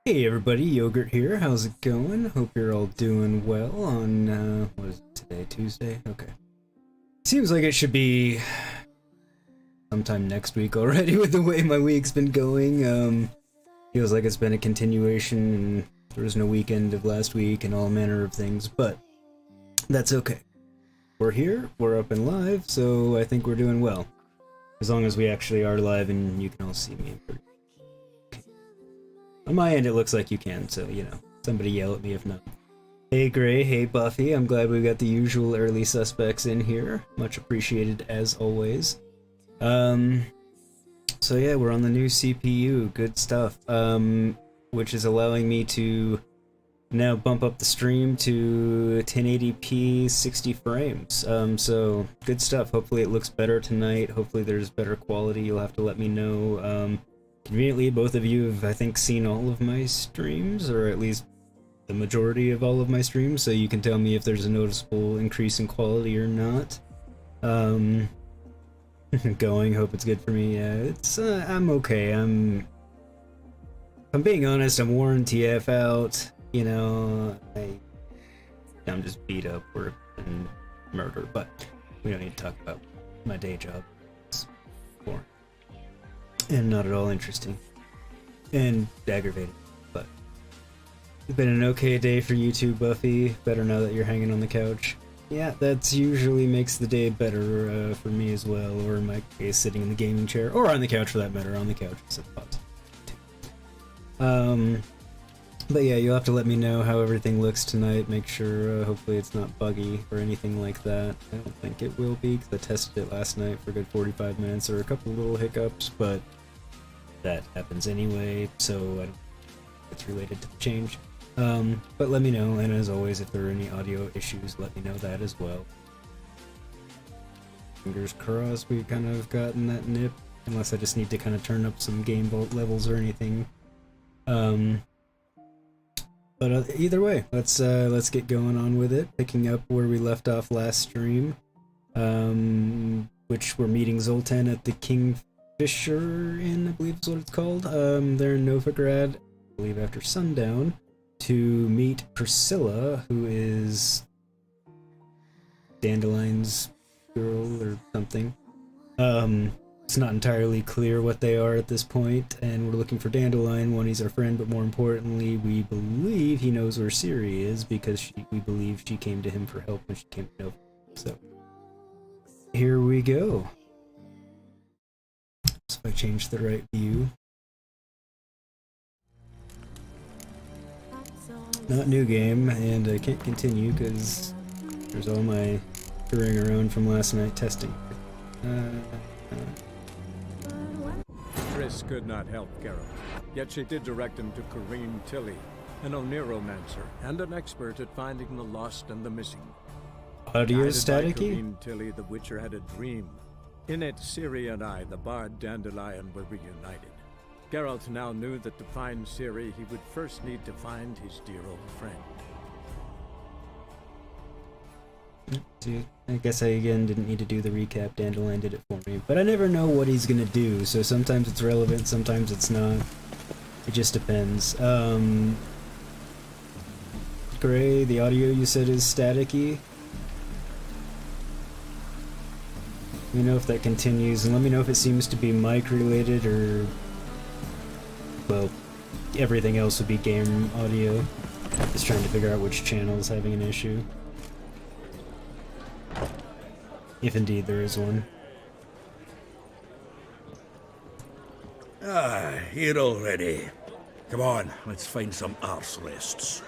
Hey everybody, Yogurt here. How's it going? Hope you're all doing well on, what is it today? Tuesday? Okay. Seems like it should be sometime next week already with the way my week's been going. Feels like it's been a continuation and there was no weekend of last week and all manner of things, but that's okay. We're here, we're up and live, so I think we're doing well. As long as we actually are live and you can all see me. On my end, it looks like you can, so, you know, somebody yell at me if not. Hey Gray, hey Buffy, I'm glad we got the usual early suspects in here. Much appreciated as always. So yeah, we're on the new CPU, good stuff, which is allowing me to now bump up the stream to 1080p 60 frames. So good stuff. Hopefully it looks better tonight. Hopefully there's better quality. You'll have to let me know. Conveniently, both of you have, I think, seen all of my streams, or at least the majority of all of my streams, so you can tell me if there's a noticeable increase in quality or not. Going, hope it's good for me. Yeah, it's, I'm okay. I'm being honest, I'm worn TF out. You know, I'm just beat up and murder, but we don't need to talk about my day job. It's boring. And not at all interesting. And aggravating, but it's been an okay day for you too, Buffy. Better now that you're hanging on the couch. Yeah, that's usually makes the day better for me as well, or in my case, sitting in the gaming chair, or on the couch for that matter. On the couch, it's a positive. But yeah, you'll have to let me know how everything looks tonight. Make sure, hopefully it's not buggy or anything like that. I don't think it will be, because I tested it last night for a good 45 minutes. There were a couple of little hiccups, but that happens anyway, so I don't think it's related to the change. But let me know, and as always, if there are any audio issues, let me know that as well. Fingers crossed we kind of gotten that nip, unless I just need to kind of turn up some game vault levels or anything. But either way, let's get going on with it, picking up where we left off last stream, which we're meeting Zoltan at the Kingfisher Inn, I believe is what it's called, there in Novigrad, I believe after sundown, to meet Priscilla, who is Dandelion's girl or something. It's not entirely clear what they are at this point, and we're looking for Dandelion. One, he's our friend, but more importantly, we believe he knows where Ciri is, because we believe she came to him for help when she came to know. So, here we go. So if I change the right view. Not new game, and I can't continue because there's all my screwing around from last night testing. Triss could not help Geralt, yet she did direct him to Corrine Tilly, an Oniromancer and an expert at finding the lost and the missing. Audio Guided by staticky? Corrine Tilly, the Witcher had a dream. In it, Ciri and I, the bard Dandelion, were reunited. Geralt now knew that to find Ciri, he would first need to find his dear old friend. Dude, I guess I again didn't need to do the recap. Dandelion did it for me, but I never know what he's gonna do, so sometimes it's relevant, sometimes it's not. It just depends. Gray, the audio you said is staticky. Let me know if that continues, and let me know if it seems to be mic related or, well, everything else would be game audio. Just trying to figure out which channel is having an issue. If indeed there is one. Here already. Come on, let's find some arse rests.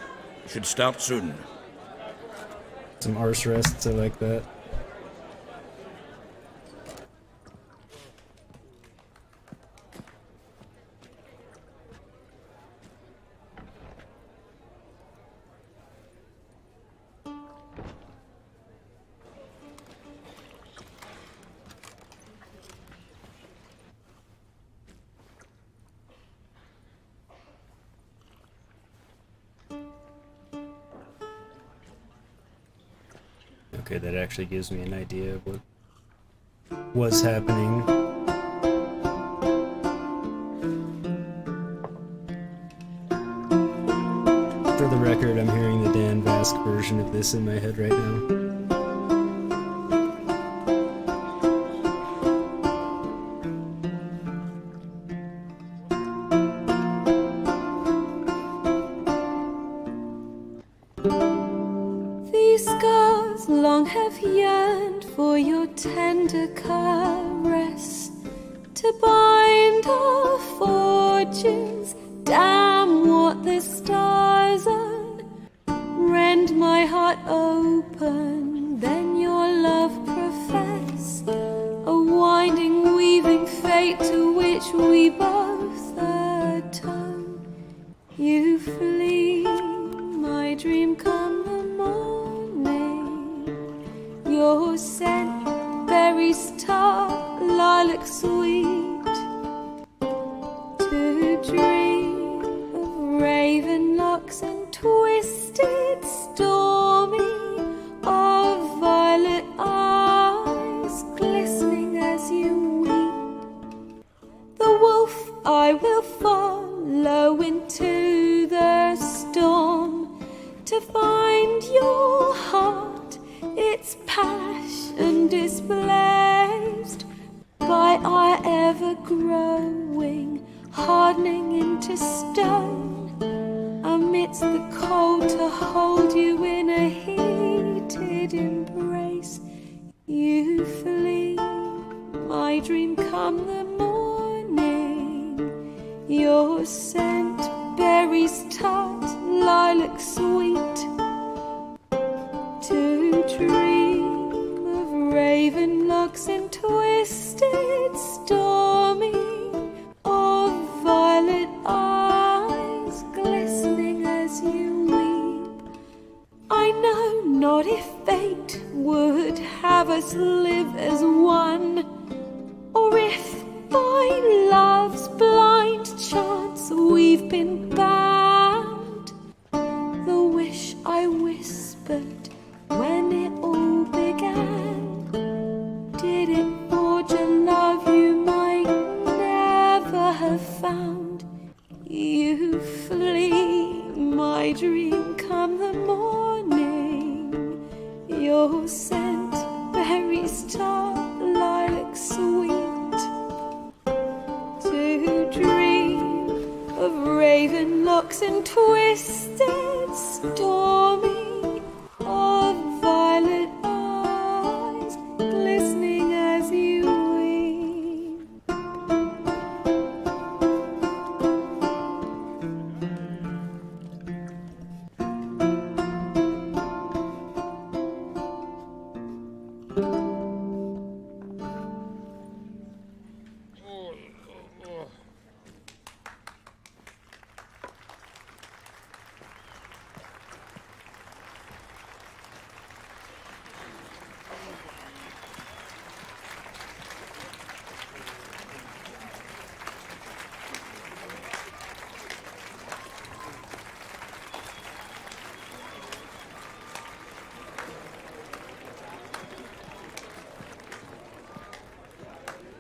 Should start soon. Some arse rests, I like that. Okay, that actually gives me an idea of what was happening. For the record, I'm hearing the Dan Vasc version of this in my head right now. Long have yearned for your tender caress, to bind our fortunes. Damn what the stars are. Rend my heart open, then your love profess. A winding weed fate to which we both atone. You flee, my dream come the morning. Your scent, berries tart, lilac sweet. To dream of raven locks and twisted stormy, of violet eyes glistening as you weep. The wolf I will follow into the storm, to find your heart, its passion displaced by our ever-growing, hardening into stone. Amidst the cold, to hold you in a heated embrace. You flee, my dream come the morning. Your scent, berries tart, lilac sweet. To dream of raven locks and twisted stormy, of violet eyes glistening as you weep. I know not if fate would have us live as one, or if by love's blind chance we've been bound. The wish I whispered when it all began, did it forge a love you might never have found? You flee, my dream come the morning. Your scent, berries tart, lilac sweet. To dream of raven locks and twisted stormy, of violet eyes glistening as you weep.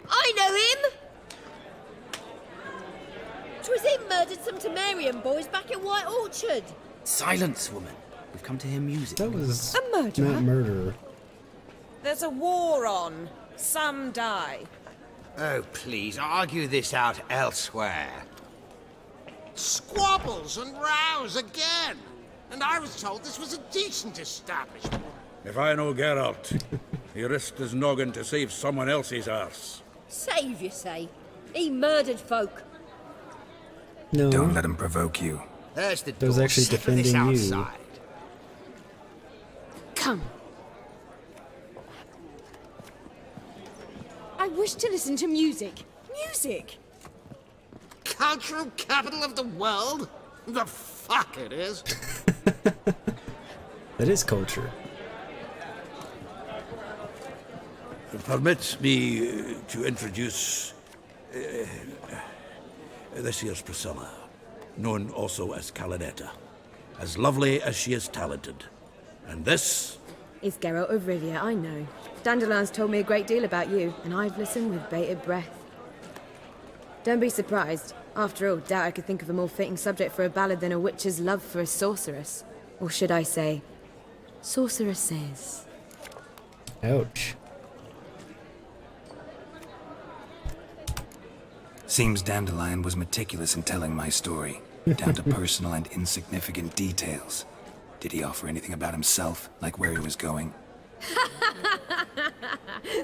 I know him! 'Twas him murdered some Temerian boys back at White Orchard. Silence, woman. We've come to hear music. That was A murderer? not murder. There's a war on. Some die. Oh, please, argue this out elsewhere. Squabbles and rows again! And I was told this was a decent establishment. If I know Geralt, he risked his noggin to save someone else's arse. Save, you say? He murdered folk. No, Don't let him provoke you. There's the That was door. actually Settle this defending you. outside. Come. I wish to listen to music. Music! Cultural capital of the world? The fuck it is. that is culture. Permit me to introduce this here's Priscilla, known also as Calinetta, as lovely as she is talented. And this It's Geralt of Rivia, I know. Dandelion's told me a great deal about you, and I've listened with bated breath. Don't be surprised. After all, doubt I could think of a more fitting subject for a ballad than a witch's love for a sorceress. Or should I say, sorceresses. Ouch. Seems Dandelion was meticulous in telling my story, down to personal and insignificant details. Did he offer anything about himself, like where he was going?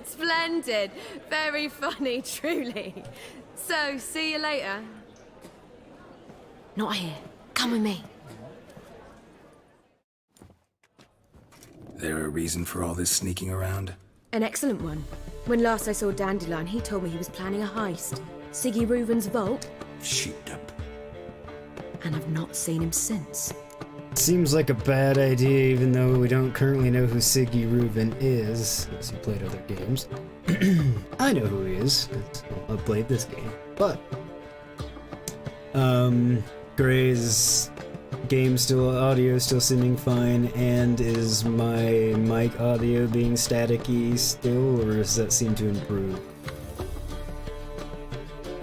Splendid. Very funny, truly. So, see you later. Not here. Come with me. There a reason for all this sneaking around? An excellent one. When last I saw Dandelion, he told me he was planning a heist. Siggy Reuven's vault, Sheep-dip. and I've not seen him since. Seems like a bad idea, even though we don't currently know who Siggy Reuven is, unless he played other games. I know who he is, 'cause I've played this game. But, Gray's audio still seeming fine, and is my mic audio being staticky still, or does that seem to improve?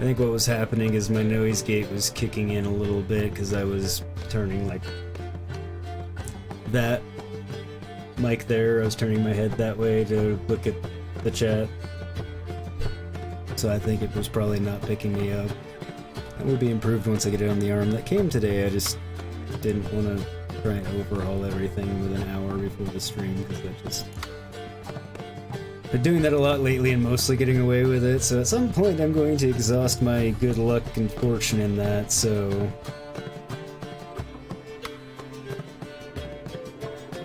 I think what was happening is my noise gate was kicking in a little bit because I was turning like that mic there. I was turning my head that way to look at the chat. So I think it was probably not picking me up. That will be improved once I get it on the arm that came today. I just didn't want to try and overhaul everything with an hour before the stream because that just... Been doing that a lot lately and mostly getting away with it, so at some point I'm going to exhaust my good luck and fortune in that, so...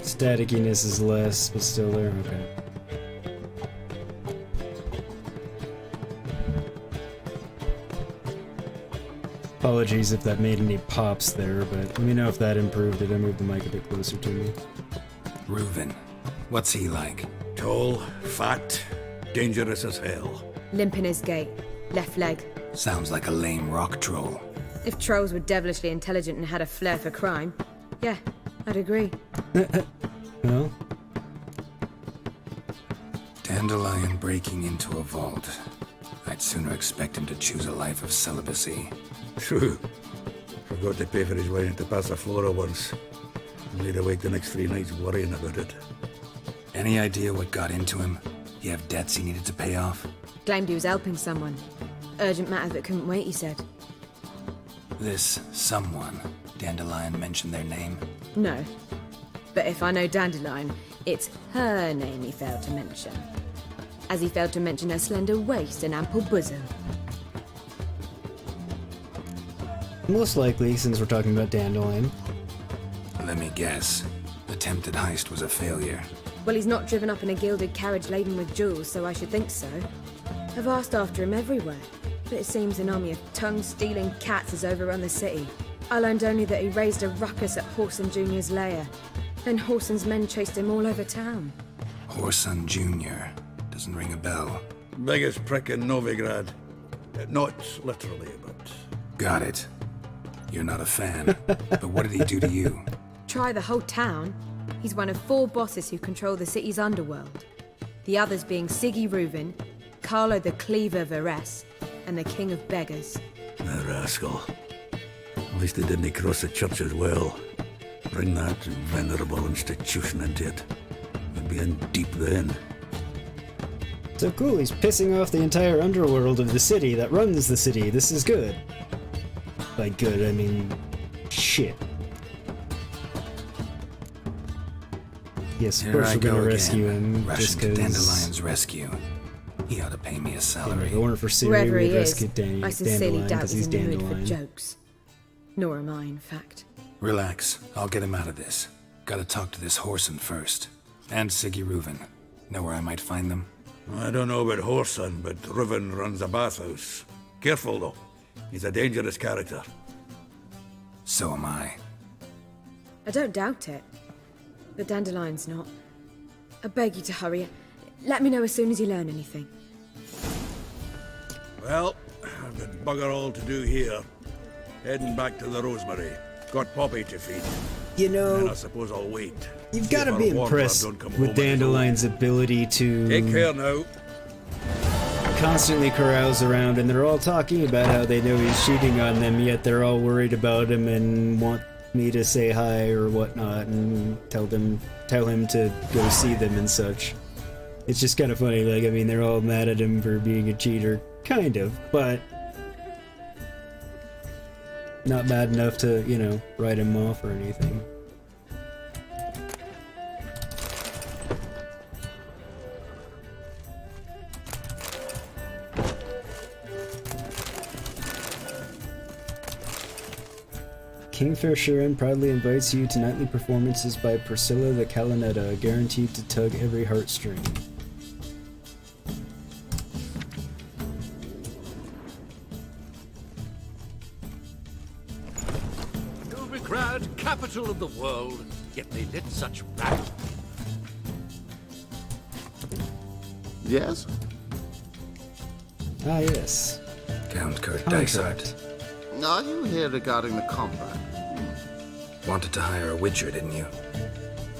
Statickiness is less, but still there, okay. Apologies if that made any pops there, but let me know if that improved it. I moved the mic a bit closer to me. Reuven. What's he like? Tall, fat, dangerous as hell. Limp in his gait, left leg. Sounds like a lame rock troll. If trolls were devilishly intelligent and had a flair for crime, yeah, I'd agree. Well? Dandelion breaking into a vault. I'd sooner expect him to choose a life of celibacy. True. Forgot to pay for his wine at the Passaflora once. Laid awake the next 3 nights worrying about it. Any idea what got into him? He have debts he needed to pay off? Claimed he was helping someone. Urgent matter that couldn't wait, he said. This someone, Dandelion mentioned their name? No. But if I know Dandelion, it's her name he failed to mention. As he failed to mention her slender waist and ample bosom. Most likely, since we're talking about Dandelion. Let me guess. Attempted heist was a failure. Well, he's not driven up in a gilded carriage laden with jewels, so I should think so. I've asked after him everywhere, but it seems an army of tongue-stealing cats has overrun the city. I learned only that he raised a ruckus at Whoreson Jr.'s lair. Then Whoreson's men chased him all over town. Whoreson Jr. Doesn't ring a bell. Biggest prick in Novigrad. Not literally, but... Got it. You're not a fan. But what did he do to you? Try the whole town. He's one of 4 bosses who control the city's underworld. The others being Siggy Reuven, Carlo the Cleaver Varese, and the King of Beggars. The rascal. At least they didn't cross the church as well. Bring that venerable institution into it. We'd be in deep then. So cool, he's pissing off the entire underworld of the city that runs the city. This is good. By good, I mean... shit. Yes, of course we're gonna rescue him, Rushing just to because... Dandelion's rescue. He ought to pay me a salary. If it weren't for Ciri, Wherever he we'd is, rescue I sincerely Dandelion, doubt because he's he's in the mood for Dandelion. jokes. Nor am I, in fact. Relax. I'll get him out of this. Gotta talk to this Whoreson first. And Siggy Reuven. Know where I might find them? I don't know about Whoreson, but Reuven runs a bathhouse. Careful, though. He's a dangerous character. So am I. I don't doubt it. But Dandelion's not. I beg you to hurry. Let me know as soon as you learn anything. Well, I've got bugger all to do here. Heading back to the Rosemary. Got Poppy to feed. You And know, I suppose I'll wait. you've See got to if be our impressed warbler don't come with home on his own. Dandelion's ability to Take care now. constantly carouse around, and they're all talking about how they know he's cheating on them, yet they're all worried about him and want me to say hi or whatnot and tell him to go see them and such. It's just kind of funny, like, I mean, they're all mad at him for being a cheater, kind of, but not bad enough to, you know, write him off or anything. Kingfisher proudly invites you to nightly performances by Priscilla the Calanetta, guaranteed to tug every heartstring. proud capital of the world, yet they lit such battle. Yes? Ah, yes. Count Kurt Contract. Dysart. Are you here regarding the combat? Wanted to hire a witcher, didn't you?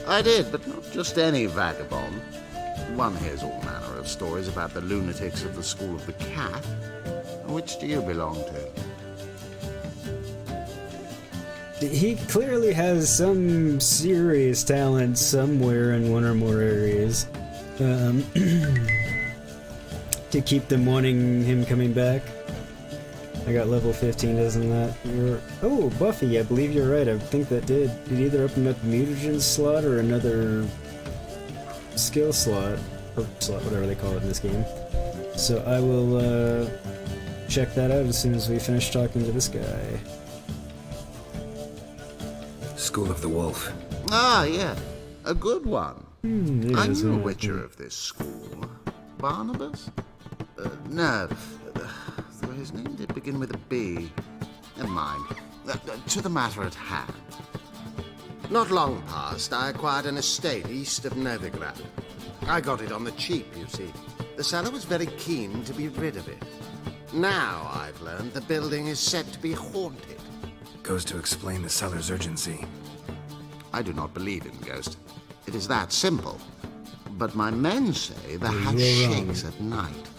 I did, but not just any vagabond. One hears all manner of stories about the lunatics of the School of the Cat. Which do you belong to? He clearly has some serious talent somewhere in one or more areas. To keep them wanting him coming back. I got level 15, doesn't that? Oh, Buffy, I believe you're right. I think that did. It either opened up a mutagen slot or another skill slot. Or slot, whatever they call it in this game. So I will check that out as soon as we finish talking to this guy. School of the Wolf. Ah, yeah. A good one. It I is, knew a witcher of this school. Barnabas? No. Though his name did begin with a B. Never mind. To the matter at hand. Not long past, I acquired an estate east of Novigrad. I got it on the cheap, you see. The seller was very keen to be rid of it. Now, I've learned the building is said to be haunted. Goes to explain the seller's urgency. I do not believe in ghosts. It is that simple. But my men say the house shakes at night.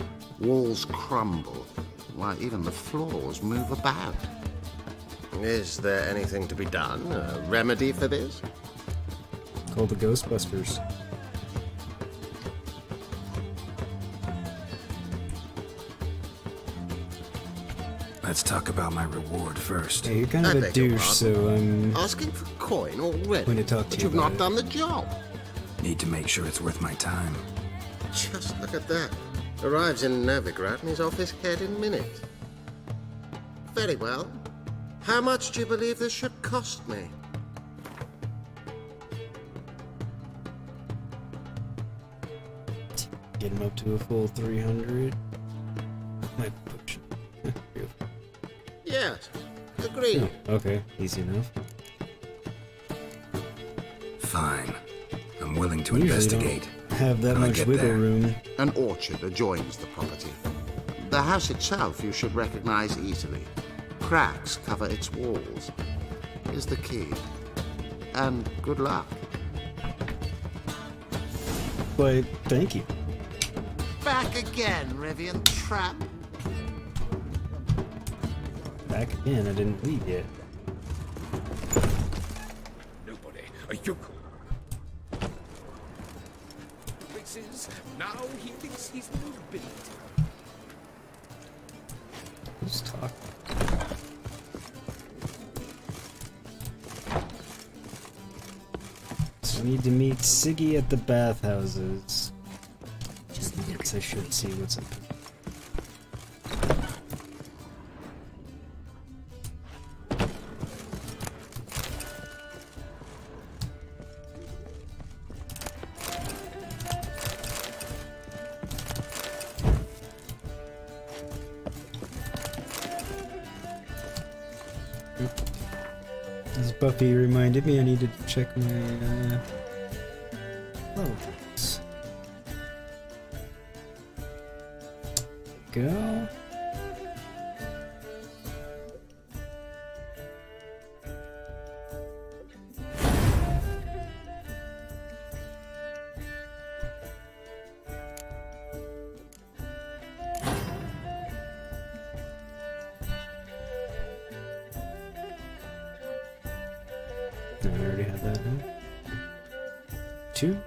Walls crumble, while even the floors move about. Is there anything to be done? A remedy for this? Called the Ghostbusters. Let's talk about my reward first. Yeah, you're kind of I a beg your douche, pardon? so I'm Asking for coin already? going to talk to But you you've about not it. done the job. Need to make sure it's worth my time. Just look at that. Arrives in Novigrad and he's off his head in minutes. Very well. How much do you believe this should cost me? Get him up to a full 300. My potion. Yes. Agreed. Oh, okay, easy enough. Fine. I'm willing to Usually investigate. don't have that When I much get wiggle there. room. An orchard adjoins the property. The house itself you should recognize easily. Cracks cover its walls. Here's the key. And good luck. But thank you. Back again, Rivian Trap. Back again, I didn't leave yet. Nobody, a yokel. Faces. Now he thinks he's the nobility. Who's talking? So I need to meet Siggy at the bathhouses. I guess I should see what's up. As Buffy reminded me, I needed to check my levels. Go. No, I already had that. Huh? 2.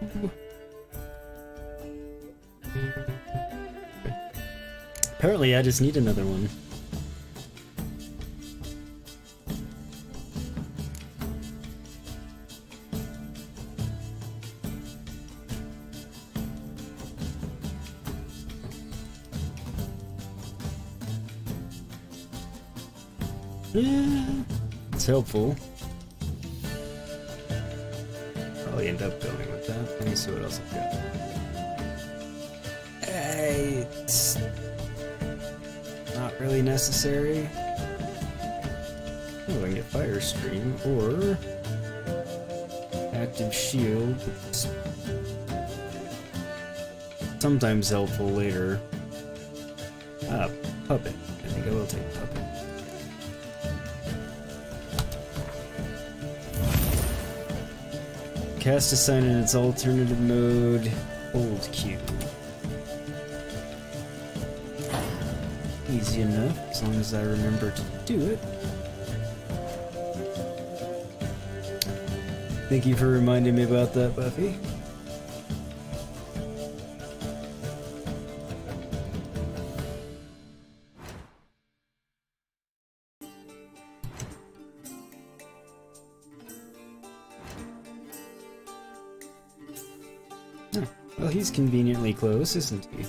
Apparently, I just need another one. Yeah, it's helpful. Probably end up going with that. Let me see what else I've got. It's not really necessary. Oh, I can get Fire Stream or Active Shield. Sometimes helpful later. Ah, Puppet. I think I will take Puppet. Cast a sign in its alternative mode. Hold Q. Easy enough, as long as I remember to do it. Thank you for reminding me about that, Buffy. Oh, well, he's conveniently close, isn't he?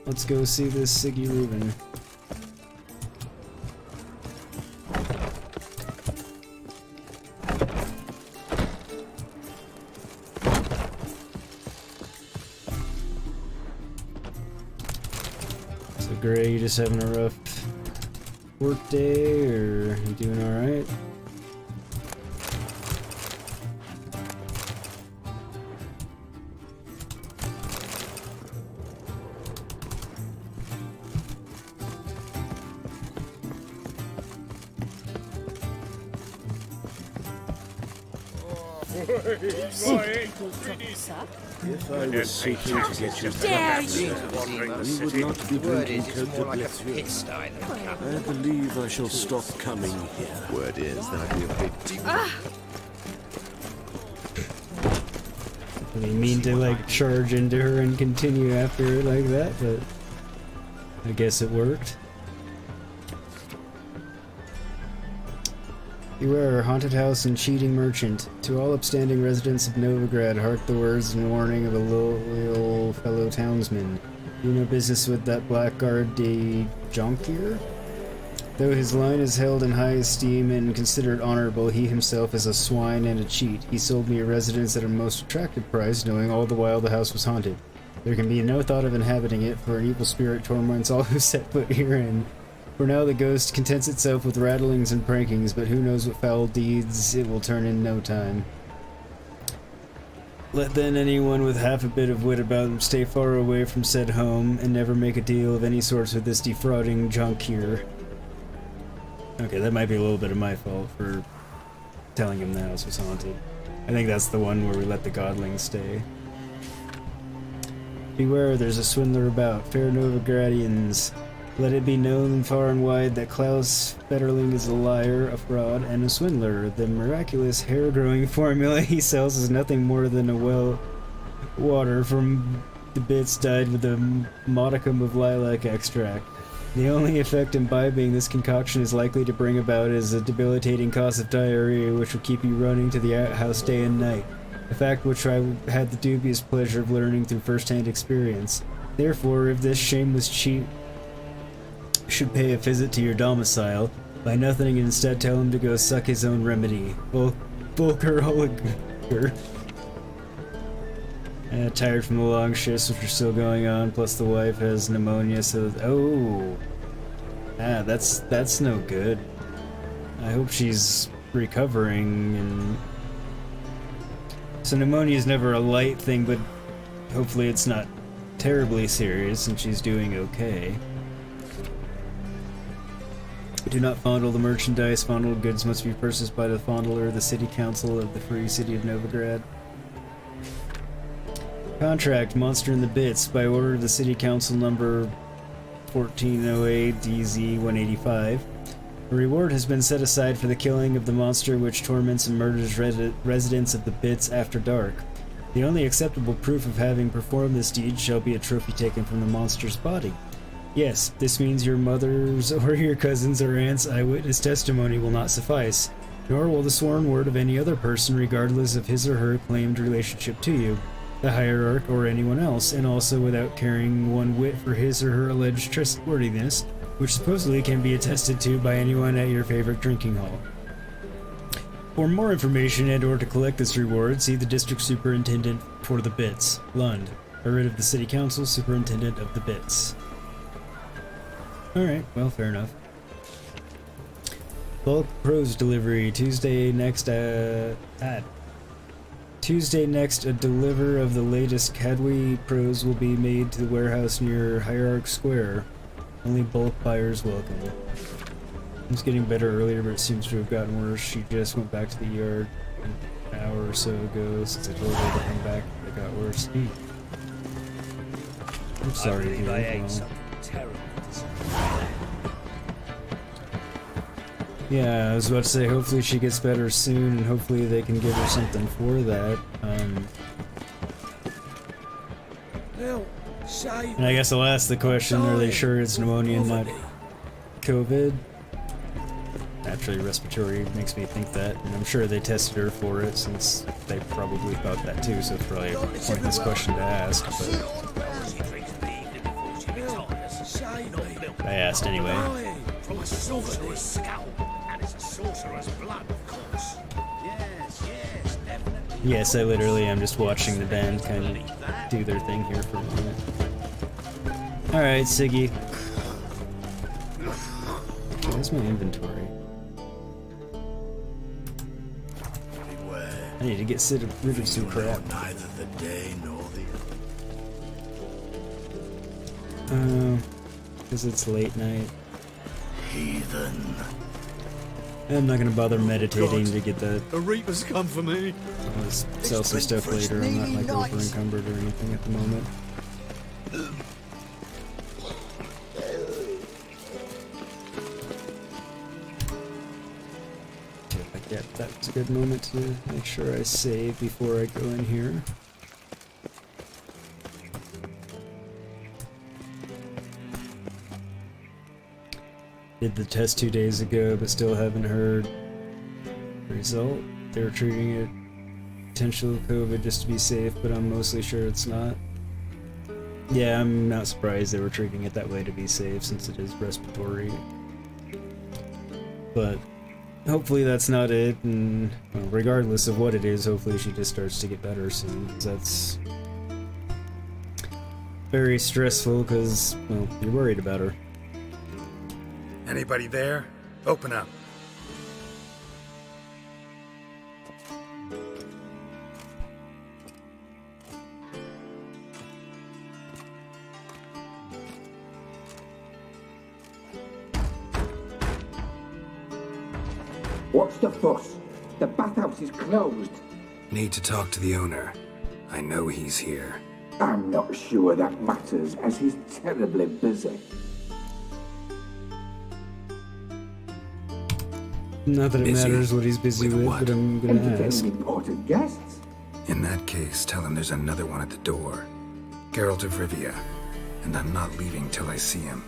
Let's go see this Siggy Reuben. So Gray, you just having a rough work day, or you doing alright? If I was seeking to get you Dare back, you! we would not be drinking Cote de Blessure. I believe I shall stop coming here. Word is that I'd be a big I didn't mean to like charge into her and continue after her like that, but I guess it worked. Beware, haunted house and cheating merchant. To all upstanding residents of Novigrad, hark the words and warning of a loyal fellow townsman. You no business with that blackguard de Jonkier? Though his line is held in high esteem and considered honorable, he himself is a swine and a cheat. He sold me a residence at a most attractive price, knowing all the while the house was haunted. There can be no thought of inhabiting it, for an evil spirit torments all who set foot herein. For now the ghost contents itself with rattlings and prankings, but who knows what foul deeds it will turn in no time. Let then anyone with half a bit of wit about him stay far away from said home, and never make a deal of any sorts with this defrauding Jonkier. Okay, that might be a little bit of my fault for telling him the house was haunted. I think that's the one where we let the godlings stay. Beware, there's a swindler about, fair Novigradians. Let it be known far and wide that Klaus Fetterling is a liar, a fraud, and a swindler. The miraculous hair-growing formula he sells is nothing more than a well water from the bits dyed with a modicum of lilac extract. The only effect imbibing this concoction is likely to bring about is a debilitating cause of diarrhea which will keep you running to the outhouse day and night, a fact which I had the dubious pleasure of learning through first-hand experience. Therefore, if this shameless cheat should pay a visit to your domicile, buy nothing and instead tell him to go suck his own remedy. Volker Oliger. Tired from the long shifts which are still going on, plus the wife has pneumonia, so... Oh! Ah, that's no good. I hope she's recovering, and... So pneumonia is never a light thing, but hopefully it's not terribly serious and she's doing okay. Do not fondle the merchandise. Fondled goods must be purchased by the fondler, the city council of the free city of Novigrad. Contract, Monster in the Bits, by order of the city council number 1408 DZ 185. A reward has been set aside for the killing of the monster which torments and murders residents of the Bits after dark. The only acceptable proof of having performed this deed shall be a trophy taken from the monster's body. Yes, this means your mother's or your cousin's or aunt's eyewitness testimony will not suffice, nor will the sworn word of any other person regardless of his or her claimed relationship to you, the hierarch, or anyone else, and also without caring one whit for his or her alleged trustworthiness, which supposedly can be attested to by anyone at your favorite drinking hall. For more information and or to collect this reward, see the District Superintendent for the Bits, Lund, by writ of the City Council, Superintendent of the Bits. Alright, well, fair enough. Bulk pros delivery Tuesday next. Tuesday next, a deliver of the latest Cadwy pros will be made to the warehouse near Hierarch Square. Only bulk buyers welcome. It was getting better earlier, but it seems to have gotten worse. She just went back to the yard an hour or so ago. Since I told her to come back, it got worse. I'm sorry, dude. Yeah, I was about to say, hopefully she gets better soon, and hopefully they can give her something for that. And I guess I'll ask the question, are they sure it's pneumonia and not COVID? Naturally, respiratory makes me think that, and I'm sure they tested her for it, since they probably thought that too, so it's probably a pointless question to ask, but I asked anyway. From a sorcerer's scalp, and it's a sorcerer's blood, of course. Yes, definitely. Yes, I literally am just watching the band kind of do their thing here for a moment. Alright, Siggy. Where's my inventory? I need to get rid of some crap. Neither the day nor because it's late night. Heathen. I'm not gonna bother meditating to get that. A reaper's come for me. I'll just sell some stuff later. I'm not like over encumbered or anything at the moment. Yeah, that's a good moment to make sure I save before I go in here. Did the test 2 days ago, but still haven't heard the result. They were treating it potential COVID just to be safe, but I'm mostly sure it's not. Yeah, I'm not surprised they were treating it that way to be safe, since it is respiratory. But hopefully that's not it, and well, regardless of what it is, hopefully she just starts to get better soon, because that's very stressful, because, well, you're worried about her. Anybody there? Open up. What's the fuss? The bathhouse is closed. Need to talk to the owner. I know he's here. I'm not sure that matters, as he's terribly busy. Not that it matters what he's busy with, but I'm gonna ask. Important guests. In that case, tell him there's another one at the door. Geralt of Rivia. And I'm not leaving till I see him.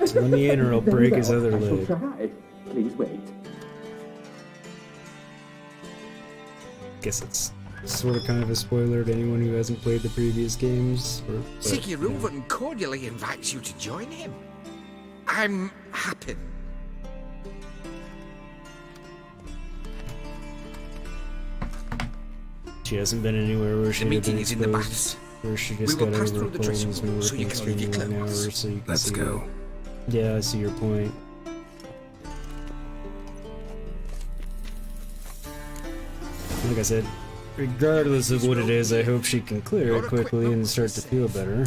So let me in or I'll break his other I shall leg. try. Please wait. Guess it's sort of kind of a spoiler to anyone who hasn't played the previous games. Siggy Reuven cordially invites you to join him. I'm happy. She hasn't been anywhere where she The had been meeting is in the exposed, baths. where she just We will got pass over through the dressing colds and room so working you can leave extremely your long clothes. hours, so you can Let's see go. it. Yeah, I see your point. Like I said, regardless of what it is, I hope she can clear it quickly and start to feel better.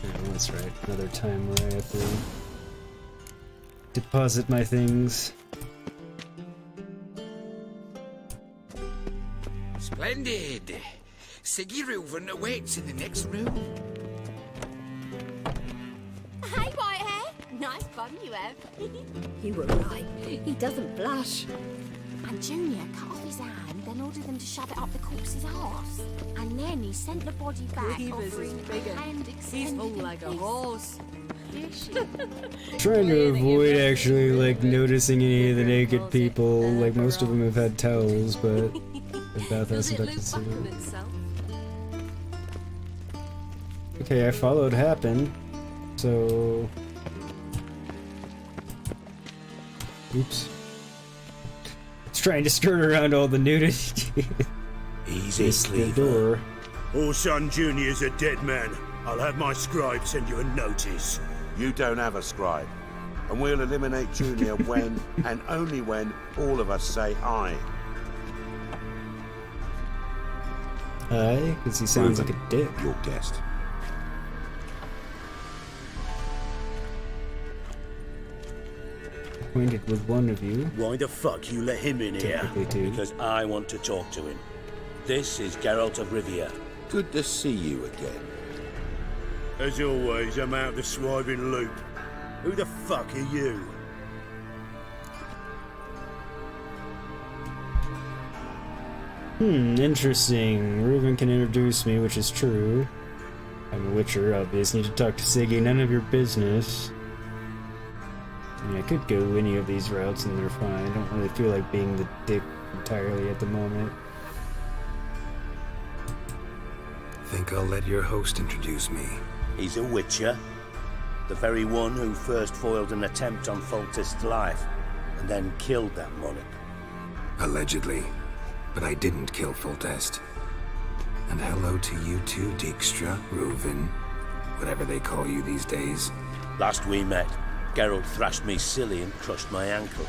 Oh, that's right. Another time where I have to deposit my things. Splendid. Siggy Reuven awaits in the next room. Hey, Whitehair. Nice bum you have. You were right. He doesn't blush. And Junior cut off his hand, then ordered them to shove it up the corpse's arse. And then he sent the body back, offering a hand He's full like a horse. Trying to avoid actually like noticing any of the naked people. Like most of them have had towels, but the bath hasn't touched the ceiling. Okay, I followed Happen, so oops. It's trying to skirt around all the nudity. Easy, It's the Cleaver. door. Orson Jr.'s a dead man. I'll have my scribe send you a notice. You don't have a scribe. And we'll eliminate Junior when, and only when, all of us say aye. Aye, because he sounds like a dick. Your guest. Acquainted with one of you. Why the fuck you let him in here? Technically two. Because I want to talk to him. This is Geralt of Rivia. Good to see you again. As always, I'm out the swiving loop. Who the fuck are you? Interesting. Reuben can introduce me, which is true. I'm a witcher, obviously. Need to talk to Siggy. None of your business. I mean, I could go any of these routes and they're fine. I don't really feel like being the dick entirely at the moment. Think I'll let your host introduce me. He's a witcher. The very one who first foiled an attempt on Foltest's life, and then killed that monarch. Allegedly. But I didn't kill Foltest. And hello to you too, Dijkstra, Reuven, whatever they call you these days. Last we met, Geralt thrashed me silly and crushed my ankle.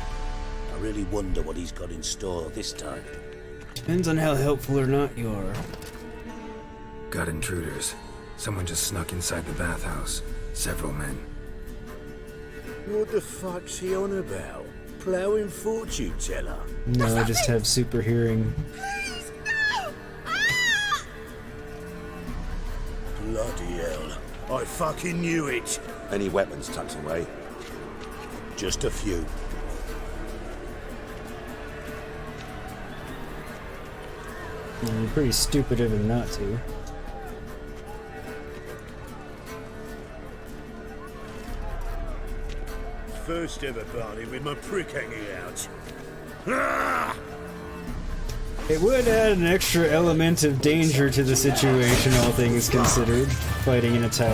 I really wonder what he's got in store this time. Depends on how helpful or not you are. Got intruders. Someone just snuck inside the bathhouse. Several men. What the fuck's he on about? Plowing fortune teller? No, I just have super hearing. Bloody hell. I fucking knew it. Any weapons tucked away? Just a few. Pretty stupid of him not to. First ever party with my prick hanging out. Ah! It would add an extra element of danger to the situation, all things considered, fighting in a tower.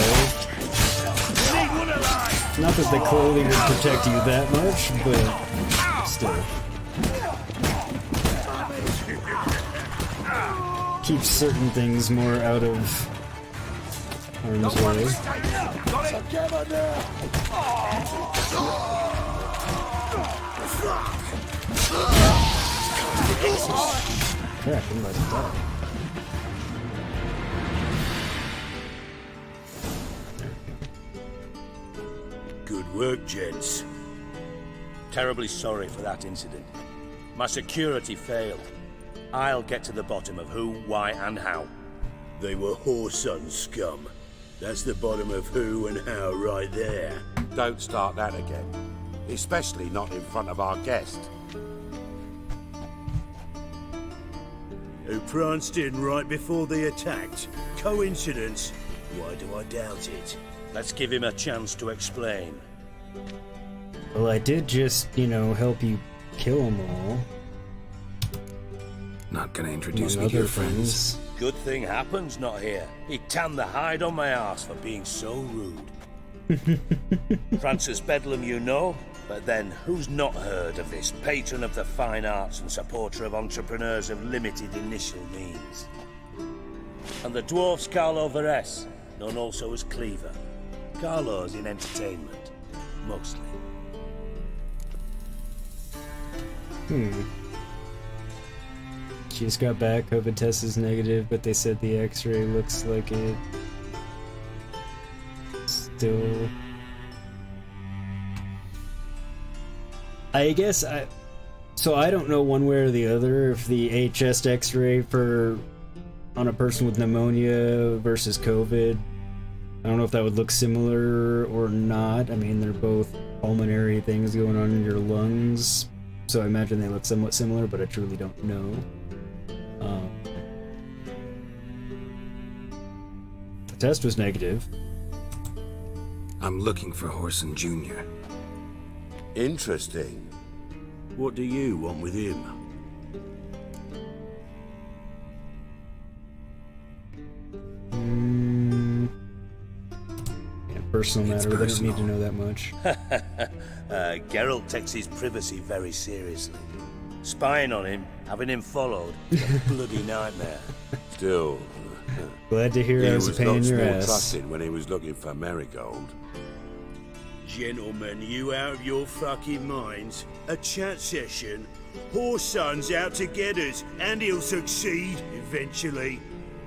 Not that the clothing would protect you that much, but still. Keeps certain things more out of harm's way. Crap, I'm about to die. Good work, gents. Terribly sorry for that incident. My security failed. I'll get to the bottom of who, why, and how. They were whoreson scum. That's the bottom of who and how right there. Don't start that again. Especially not in front of our guest. Who pranced in right before they attacked. Coincidence? Why do I doubt it? Let's give him a chance to explain. Well, I did just, help you kill them all. Not gonna introduce me to your friends. Good thing Happen's not here. He tanned the hide on my arse for being so rude. Francis Bedlam you know, but then who's not heard of this patron of the fine arts and supporter of entrepreneurs of limited initial means? And the dwarf's Carlo Veres, known also as Cleaver. Carlo's in entertainment, mostly. She just got back, COVID test is negative, but they said the x-ray looks like it still... I guess so I don't know one way or the other if the chest x-ray on a person with pneumonia versus COVID, I don't know if that would look similar or not. I mean, they're both pulmonary things going on in your lungs, so I imagine they look somewhat similar, but I truly don't know. The test was negative. I'm looking for Whoreson Jr. Interesting. What do you want with him? Personal matter, they don't need to know that much. Geralt takes his privacy very seriously. Spying on him, Having him followed is a bloody nightmare. Still, Glad to hear he I was a was pain in lots your more ass. trusted when he was looking for Marigold. Gentlemen, you out of your fucking minds? A chat session? Whoreson's out to get us, and he'll succeed eventually.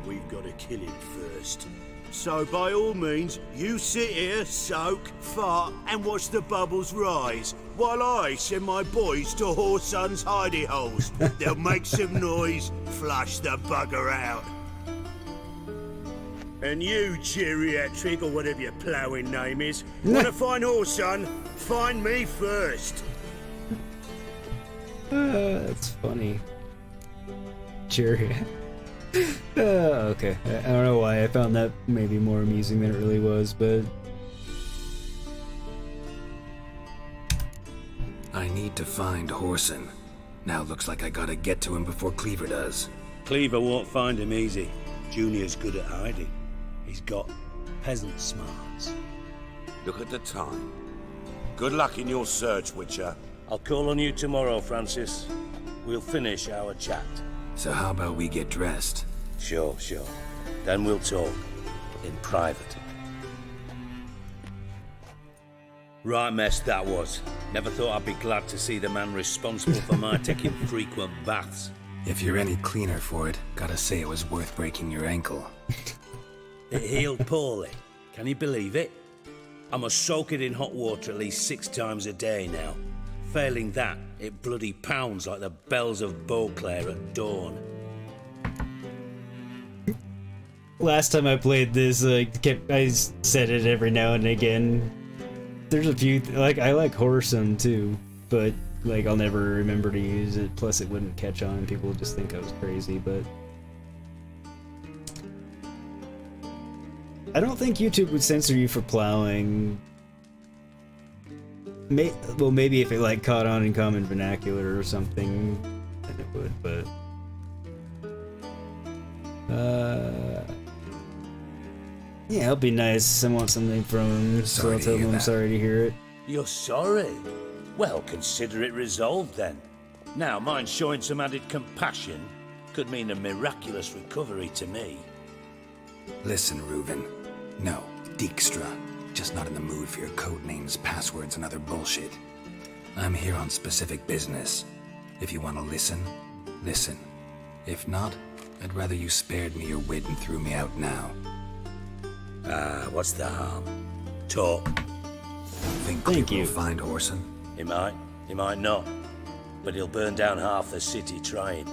We've got to kill him first. So by all means, you sit here, soak, fart, and watch the bubbles rise, while I send my boys to Whoreson's hidey holes. They'll make some noise, flush the bugger out. And you, geriatric, or whatever your ploughing name is, want to find Whoreson? Find me first. That's funny. Cheery. Okay. I don't know why I found that maybe more amusing than it really was, but... I need to find Whoreson. Now looks like I gotta get to him before Cleaver does. Cleaver won't find him easy. Junior's good at hiding. He's got peasant smarts. Look at the time. Good luck in your search, Witcher. I'll call on you tomorrow, Francis. We'll finish our chat. So how about we get dressed? Sure. Then we'll talk. In private. Right mess that was. Never thought I'd be glad to see the man responsible for my taking frequent baths. If you're any cleaner for it, gotta say it was worth breaking your ankle. It healed poorly. Can you believe it? I must soak it in hot water at least 6 times a day now. Failing that, it bloody pounds like the bells of Beauclair at dawn. Last time I played this, I said it every now and again. There's a few, I like Whoreson too, but, I'll never remember to use it, plus it wouldn't catch on, people would just think I was crazy, but... I don't think YouTube would censor you for plowing. Well, maybe if it caught on in common vernacular or something, then it would. But yeah, it'll be nice. I want something from him, so I'll tell him I'm sorry to hear it. You're sorry? Well, consider it resolved then. Now, mind showing some added compassion could mean a miraculous recovery to me. Listen, Reuven. No, Dijkstra. Just not in the mood for your code names, passwords, and other bullshit. I'm here on specific business. If you want to listen, listen. If not, I'd rather you spared me your wit and threw me out now. What's the harm? Talk. Think Cleaver will find Whoreson? He might not. But he'll burn down half the city trying.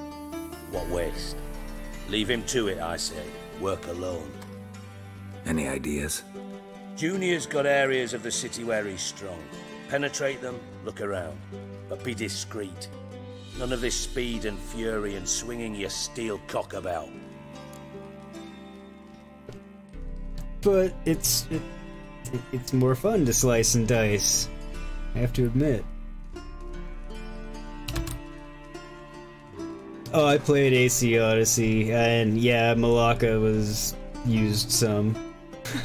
What waste. Leave him to it, I say. Work alone. Any ideas? Junior's got areas of the city where he's strong. Penetrate them, look around. But be discreet. None of this speed and fury and swinging your steel cock about. But it's more fun to slice and dice, I have to admit. Oh, I played AC Odyssey, and yeah, Malacca was used some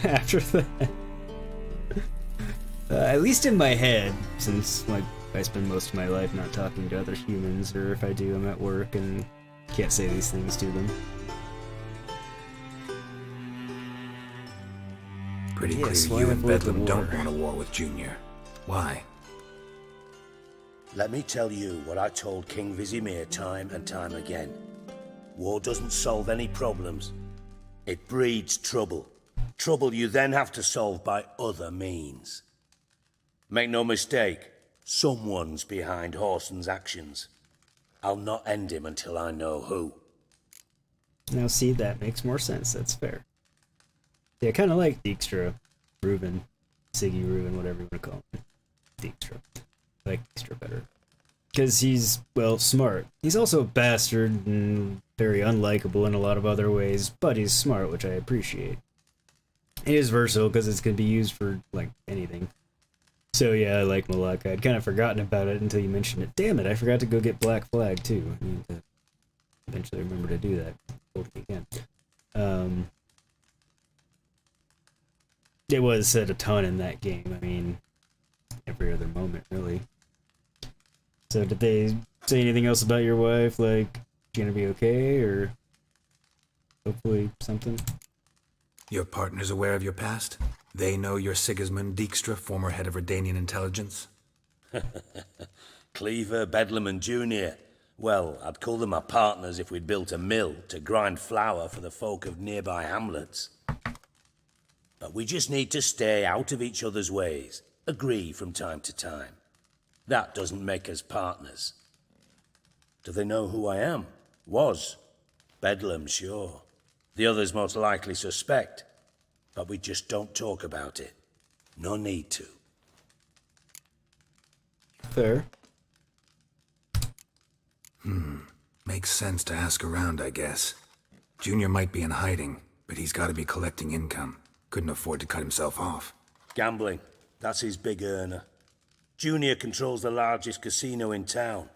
after that. At least in my head, since I spend most of my life not talking to other humans, or if I do, I'm at work and can't say these things to them. Pretty clear you and Bedlam don't want a war with Junior. Why? Let me tell you what I told King Vizimir time and time again. War doesn't solve any problems. It breeds trouble. Trouble you then have to solve by other means. Make no mistake, someone's behind Whoreson's actions. I'll not end him until I know who. Now see, that makes more sense, that's fair. Yeah, I kind of like Dijkstra, Reuven, Siggy Reuven, whatever you want to call him. Dijkstra. I like Dijkstra better. Because he's, well, smart. He's also a bastard and very unlikable in a lot of other ways, but he's smart, which I appreciate. It is versatile because it's going to be used for, anything. So yeah, I like Malacca. I'd kind of forgotten about it until you mentioned it. Damn it, I forgot to go get Black Flag, too. I need to eventually remember to do that. Hopefully again. It was said a ton in that game. I mean, every other moment, really. So did they say anything else about your wife? Like, she gonna be okay, or hopefully something? Your partner's aware of your past? They know you're Sigismund Dijkstra, former head of Redanian intelligence? Cleaver, Bedlam, and Junior. Well, I'd call them my partners if we'd built a mill to grind flour for the folk of nearby hamlets. But we just need to stay out of each other's ways, agree from time to time. That doesn't make us partners. Do they know who I am? Was. Bedlam, sure. The others most likely suspect. But we just don't talk about it. No need to. Fair. Makes sense to ask around, I guess. Junior might be in hiding, but he's got to be collecting income. Couldn't afford to cut himself off. Gambling. That's his big earner. Junior controls the largest casino in town.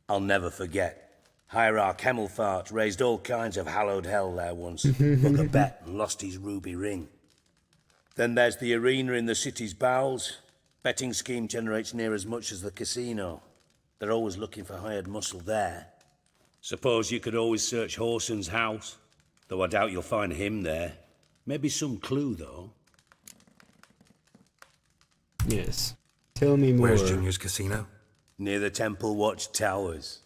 I'll never forget. Hierarch Hemmelfart raised all kinds of hallowed hell there once. Took a bet and lost his ruby ring. Then there's the arena in the city's bowels. Betting scheme generates near as much as the casino. They're always looking for hired muscle there. Suppose you could always search Horson's house, though I doubt you'll find him there. Maybe some clue, though. Yes. Tell me more. Where's Junior's casino? Near the Temple Watch Towers.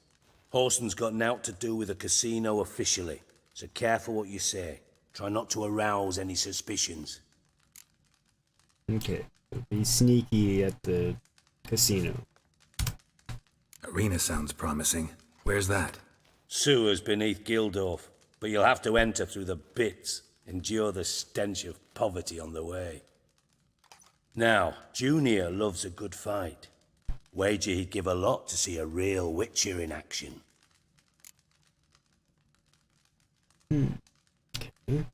Horson's got naught to do with the casino officially, so careful what you say. Try not to arouse any suspicions. Okay. Be sneaky at the casino. Arena sounds promising. Where's that? Sewers beneath Gildorf, but you'll have to enter through the bits, endure the stench of poverty on the way. Now, Junior loves a good fight. Wager he'd give a lot to see a real Witcher in action. Okay.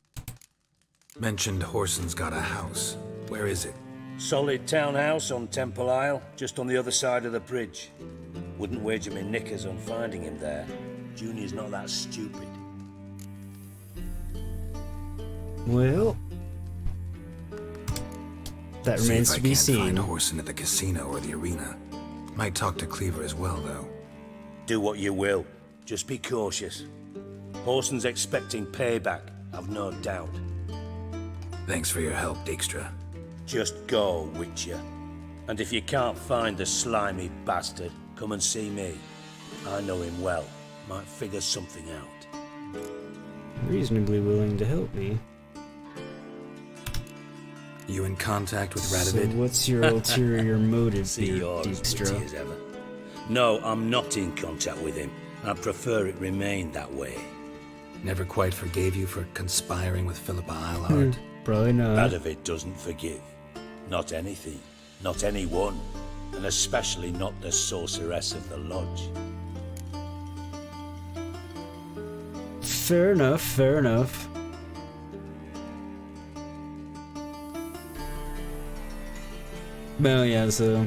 Mentioned Horson's got a house. Where is it? Solid townhouse on Temple Isle, just on the other side of the bridge. Wouldn't wager me knickers on finding him there. Junior's not that stupid. Well, that remains to be seen. Find Horson at the casino or the arena. Might talk to Cleaver as well, though. Do what you will. Just be cautious. Horson's expecting payback, I've no doubt. Thanks for your help, Dijkstra. Just go, Witcher. And if you can't find the slimy bastard, come and see me. I know him well. Might figure something out. Reasonably willing to help me. You in contact with So Radovid? what's your ulterior motive here, Yours, Dijkstra? witty as ever. No, I'm not in contact with him. I'd prefer it remained that way. Never quite forgave you for conspiring with Philippa Eilhart? Probably not. Radovid doesn't forgive. Not anything. Not anyone. And especially not the sorceress of the lodge. Fair enough, fair enough. Well, yeah, so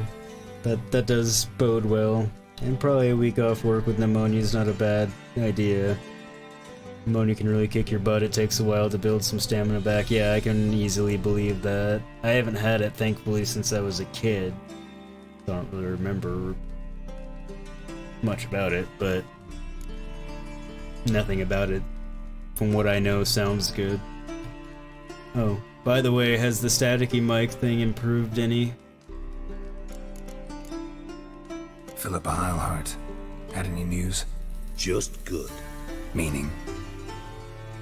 that does bode well. And probably a week off work with pneumonia is not a bad idea. Pneumonia can really kick your butt. It takes a while to build some stamina back. Yeah, I can easily believe that. I haven't had it, thankfully, since I was a kid. I don't really remember much about it, but nothing about it, from what I know, sounds good. Oh, by the way, has the staticky mic thing improved any? Philippa Eilhart. Had any news? Just good. Meaning?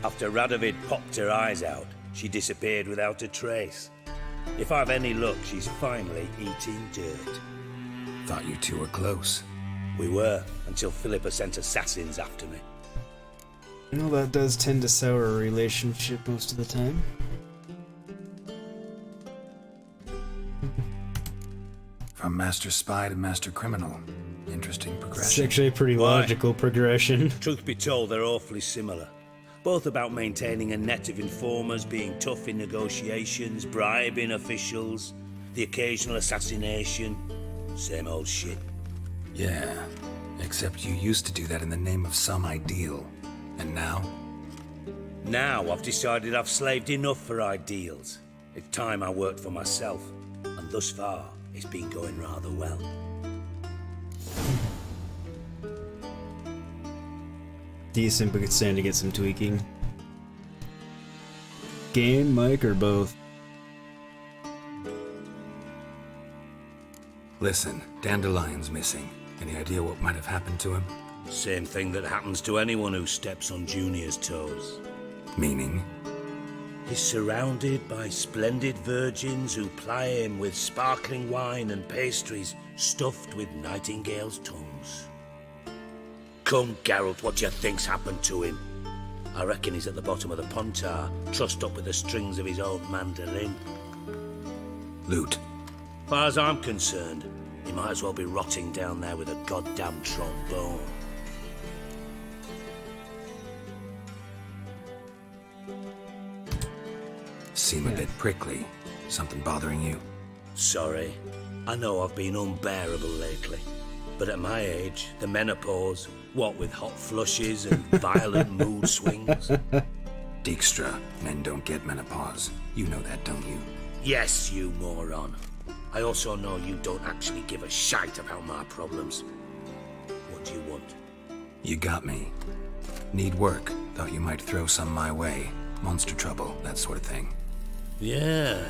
After Radovid popped her eyes out, she disappeared without a trace. If I've any luck, she's finally eating dirt. Thought you two were close. We were, until Philippa sent assassins after me. Well, that does tend to sour a relationship most of the time. From master spy to master criminal. Interesting It's progression. actually a pretty logical progression. Truth be told, they're awfully similar. Both about maintaining a net of informers, being tough in negotiations, bribing officials, the occasional assassination. Same old shit. Yeah, except you used to do that in the name of some ideal. And now? Now I've decided I've slaved enough for ideals. It's time I worked for myself. And thus far, it's been going rather well. decent, but could stand to get some tweaking. Game, mic, or both? Listen, Dandelion's missing. Any idea what might have happened to him? Same thing that happens to anyone who steps on Junior's toes. Meaning? He's surrounded by splendid virgins who ply him with sparkling wine and pastries stuffed with nightingales' tongues. Come, Geralt, what do you think's happened to him? I reckon he's at the bottom of the Pontar, trussed up with the strings of his old mandolin. Loot. Far as I'm concerned, he might as well be rotting down there with a goddamn trombone. Seem a bit prickly. Something bothering you? Sorry. I know I've been unbearable lately. But at my age, the menopause, what with hot flushes and violent mood swings. Dijkstra, men don't get menopause. You know that, don't you? Yes, you moron. I also know you don't actually give a shite about my problems. What do you want? You got me. Need work. Thought you might throw some my way. Monster trouble, that sort of thing. Yeah.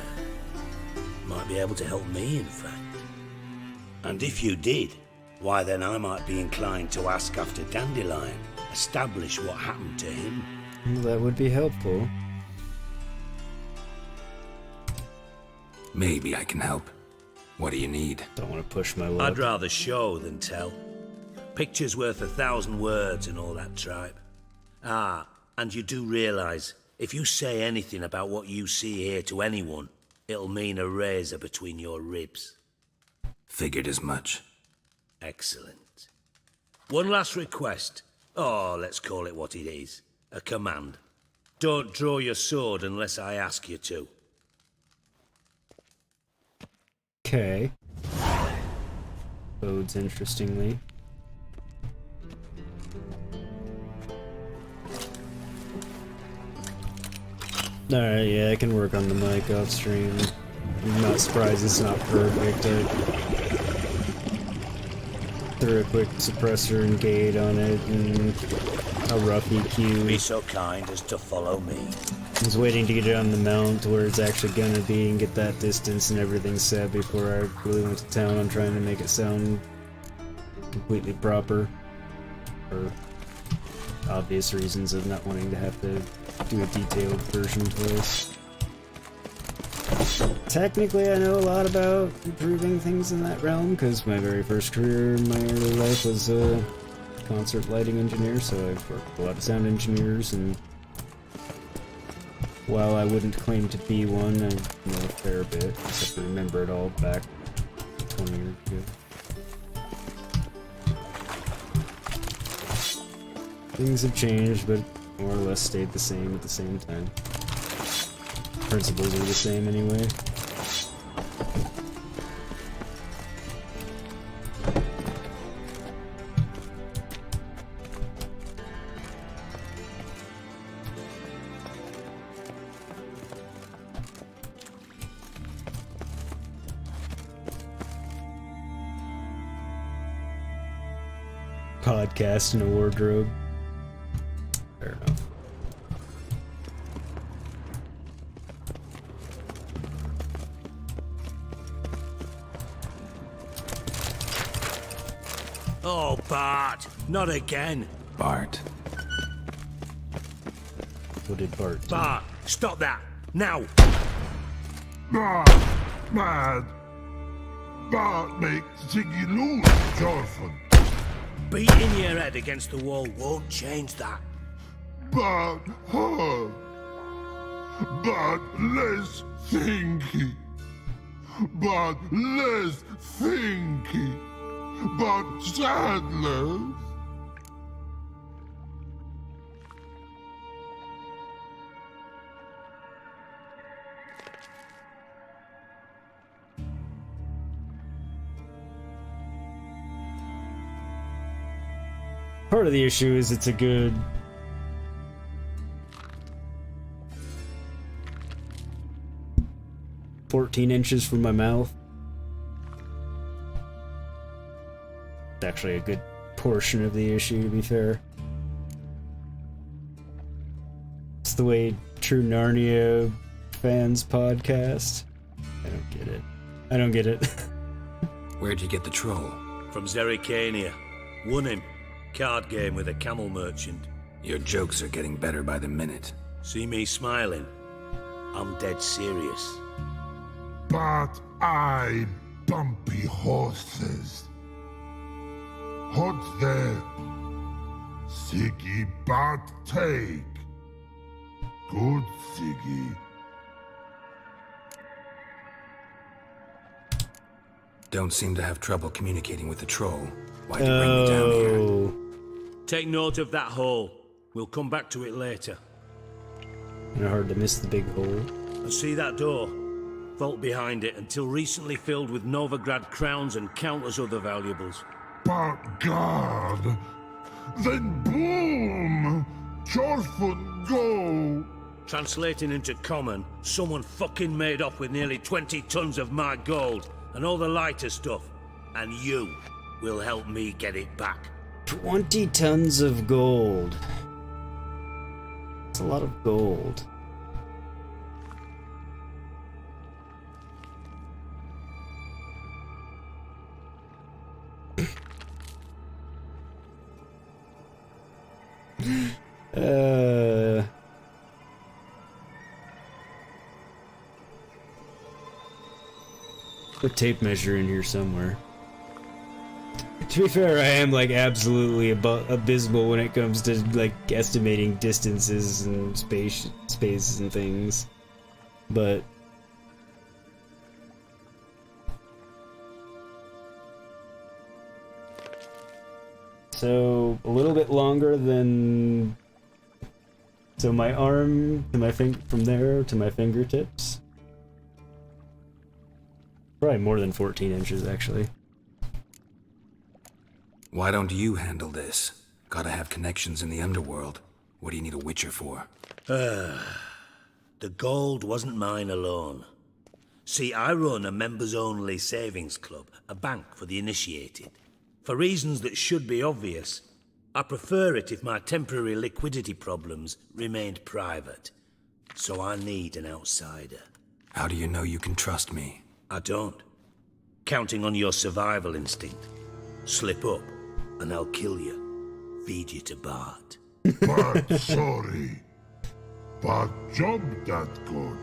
Might be able to help me, in fact. And if you did, why then I might be inclined to ask after Dandelion, establish what happened to him. That would be helpful. Maybe I can help. What do you need? Don't want to push my luck. I'd rather show than tell. Picture's worth 1,000 words and all that tripe. Ah, and you do realize, if you say anything about what you see here to anyone, it'll mean a razor between your ribs. Figured as much. Excellent. One last request. Oh, let's call it what it is. A command. Don't draw your sword unless I ask you to. Okay. Bodes interestingly. Alright, yeah, I can work on the mic off stream. I'm not surprised it's not perfect. I threw a quick suppressor and gate on it and a rough EQ. Be so kind as to follow me. I was waiting to get it on the mount to where it's actually gonna be and get that distance and everything set before I really went to town on trying to make it sound completely proper. For obvious reasons of not wanting to have to do a detailed version twice. Technically, I know a lot about improving things in that realm, because my very first career in my early life was a concert lighting engineer, so I've worked with a lot of sound engineers, and while I wouldn't claim to be one, I know a fair bit, except for remember it all back 20 years ago. Things have changed, but more or less stayed the same at the same time. Principles are the same anyway. Podcast in a wardrobe. Fair enough. Oh, Bart! Not again! Bart. What did Bart do? Bart! Stop that! Now! Bart! Mad! Bart makes Ziggy lose, Jonathan! Beating your head against the wall won't change that. Bart hard! Bart less thinky! Bart less thinky! But sadness. Part of the issue is it's a good 14 inches from my mouth. Actually a good portion of the issue, to be fair. podcast the way true Narnia fans podcast. I don't get it. I don't get it. Where'd you get the troll? From Zerrikania. Won him. Card game with a camel merchant. Your jokes are getting better by the minute. See me smiling? I'm dead serious. But I bumpy horses. What's there? Siggy but take. Good Siggy. Don't seem to have trouble communicating with the troll. Why'd you bring me down here? Take note of that hole. We'll come back to it later. Not hard to miss the big hole. And see that door? Vault behind it, until recently filled with Novigrad crowns and countless other valuables. But God, then boom! Chorfun go! Translating into common, someone fucking made off with nearly 20 tons of my gold and all the lighter stuff. And you will help me get it back. 20 tons of gold. That's a lot of gold. A tape measure in here somewhere. To be fair, I am like absolutely abysmal when it comes to like estimating distances and spaces and things, but so a little bit longer than my arm to my from there to my fingertips. Probably more than 14 inches, actually. Why don't you handle this? Gotta have connections in the underworld. What do you need a witcher for? The gold wasn't mine alone. See, I run a members-only savings club, a bank for the initiated. For reasons that should be obvious, I prefer it if my temporary liquidity problems remained private. So I need an outsider. How do you know you can trust me? I don't. Counting on your survival instinct. Slip up, and I'll kill you. Feed you to Bart. But sorry. But job that good.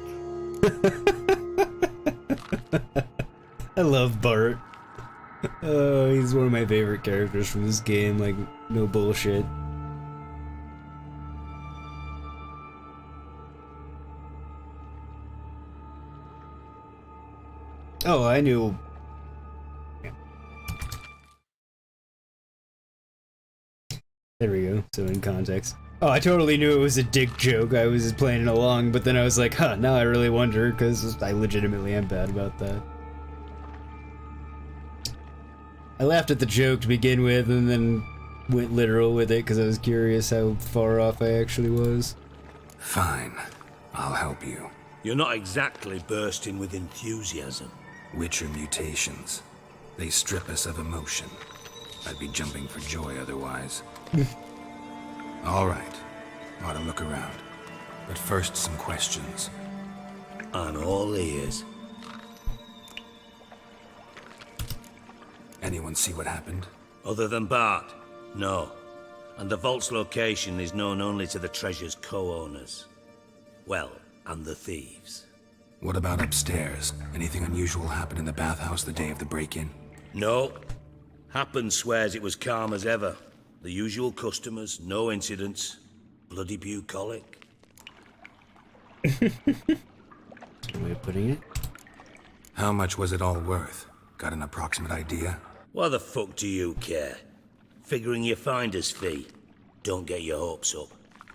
I love Bart. Oh, he's one of my favorite characters from this game, like, no bullshit. Oh, I knew. There we go, so in context. Oh, I totally knew it was a dick joke, I was playing along, but then I was like, huh, now I really wonder, because I legitimately am bad about that. I laughed at the joke to begin with, and then went literal with it, because I was curious how far off I actually was. Fine, I'll help you. You're not exactly bursting with enthusiasm. Witcher mutations. They strip us of emotion. I'd be jumping for joy otherwise. All right, ought to look around. But first, some questions. I'm all ears. Anyone see what happened? Other than Bart? No. And the vault's location is known only to the treasure's co-owners. Well, and the thieves. What about upstairs? Anything unusual happen in the bathhouse the day of the break-in? No. Happen swears it was calm as ever. The usual customers, no incidents. Bloody bucolic. Good way of putting it. How much was it all worth? Got an approximate idea? Why the fuck do you care? Figuring your finder's fee. Don't get your hopes up.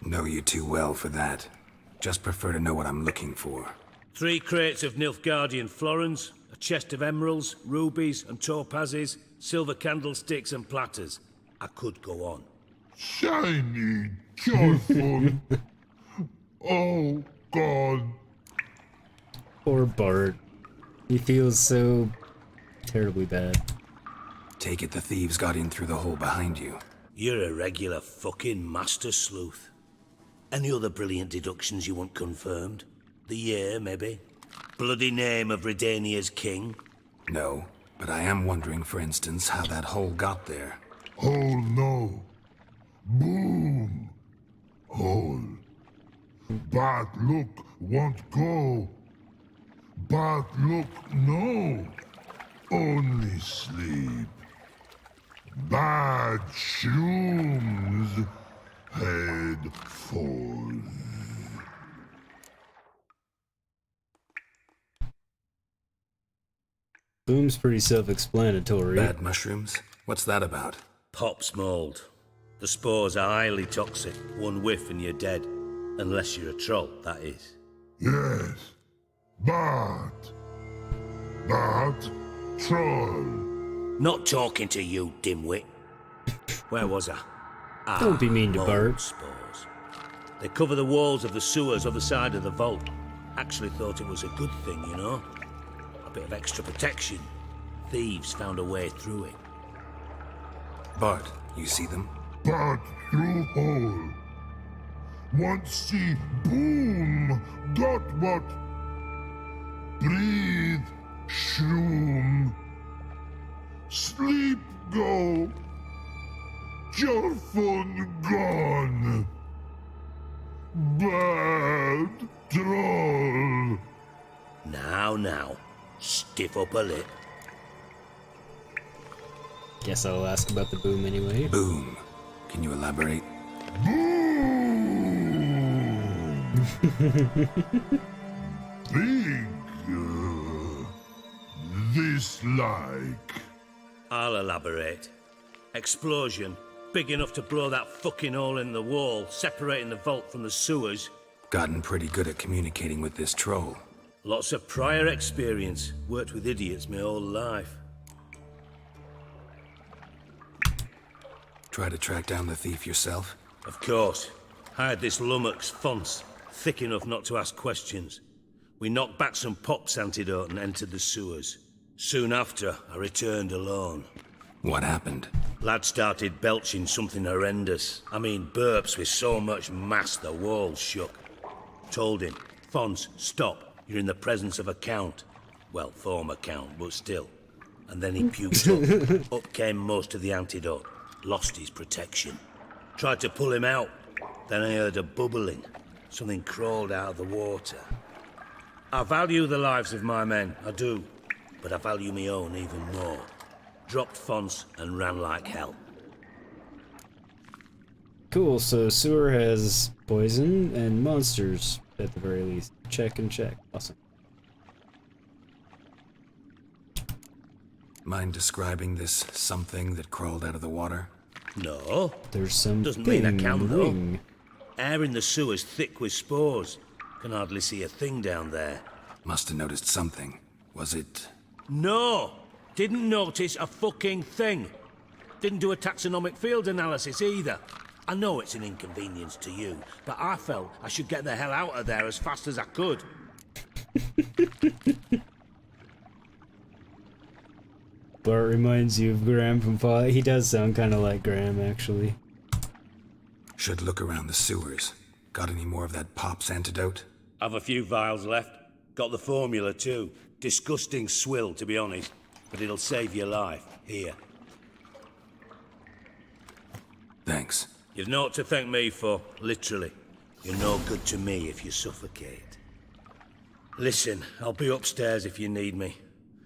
Know you too well for that. Just prefer to know what I'm looking for. 3 crates of Nilfgaardian florins, a chest of emeralds, rubies and topazes, silver candlesticks and platters. I could go on. Shiny, joyful. Oh, God. Poor Bart. He feels so terribly bad. Take it the thieves got in through the hole behind you. You're a regular fucking master sleuth. Any other brilliant deductions you want confirmed? The year, maybe? Bloody name of Redania's king? No, but I am wondering, for instance, how that hole got there. Hole no. Boom. Hole. Bad look won't go. Bad look no. Only sleep. Bad shrooms. Head falls. Boom's pretty self-explanatory. Bad mushrooms? What's that about? Pop's mold. The spores are highly toxic. One whiff and you're dead. Unless you're a troll, that is. Yes. Bad. Bad troll. Not talking to you, dimwit. Where was I? Don't be mean to mold Bart. Spores. They cover the walls of the sewers other side of the vault. Actually thought it was a good thing, you know? A bit of extra protection. Thieves found a way through it. Bart, you see them? Bad through hole. Want see boom. Got what? Breathe. Shroom. Sleep go. Your phone gone. Bad troll. Now. Stiff up a lip. Guess I'll ask about the boom anyway. Boom. Can you elaborate? Big. This like. I'll elaborate. Explosion. Big enough to blow that fucking hole in the wall, separating the vault from the sewers. Gotten pretty good at communicating with this troll. Lots of prior experience. Worked with idiots my whole life. Try to track down the thief yourself? Of course. Hired this lummox, Fons. Thick enough not to ask questions. We knocked back some Pop's antidote and entered the sewers. Soon after, I returned alone. What happened? Lad started belching something horrendous. I mean, burps with so much mass the walls shook. Told him, Fons, stop. You're in the presence of a count. Well, former count, but still. And then he puked up. Up came most of the antidote. Lost his protection. Tried to pull him out. Then I heard a bubbling. Something crawled out of the water. I value the lives of my men, I do. But I value my own even more. Dropped Fons and ran like hell. Cool, so sewer has poison and monsters, at the very least. Check and check. Awesome. Mind describing this something that crawled out of the water? No. There's some Doesn't mean I can, though. ring. Air in the sewer's thick with spores. Can hardly see a thing down there. Must have noticed something. Was it... No! Didn't notice a fucking thing. Didn't do a taxonomic field analysis either. I know it's an inconvenience to you, but I felt I should get the hell out of there as fast as I could. Bart reminds you of Graham from Fallout. He does sound kind of like Graham, actually. Should look around the sewers. Got any more of that Pop's antidote? Have a few vials left. Got the formula too. Disgusting swill, to be honest. But it'll save your life. Here. Thanks. You've naught to thank me for, literally. You're no good to me if you suffocate. Listen, I'll be upstairs if you need me.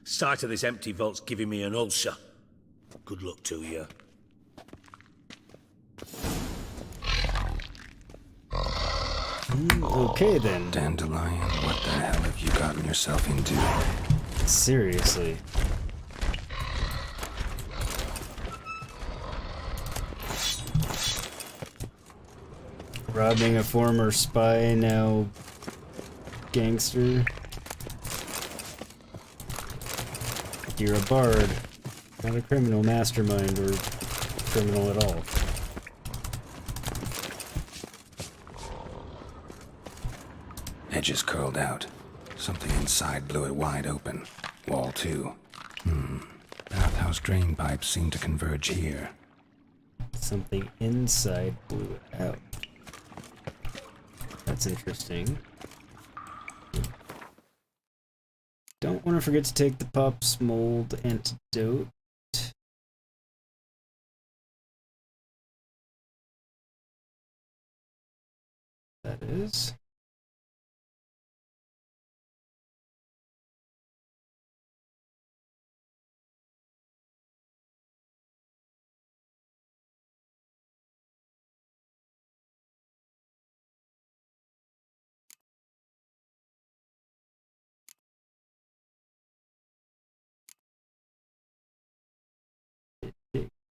Sight of this empty vault's giving me an ulcer. Good luck to you. Okay then. Dandelion, what the hell have you gotten yourself into? Seriously. Robbing a former spy, now gangster. You're a bard, not a criminal mastermind or criminal at all. Edges curled out. Something inside blew it wide open. Wall too. Bathhouse drain pipes seem to converge here. Something inside blew it out. that's interesting. Don't want to forget to take the pup's mold antidote. That is.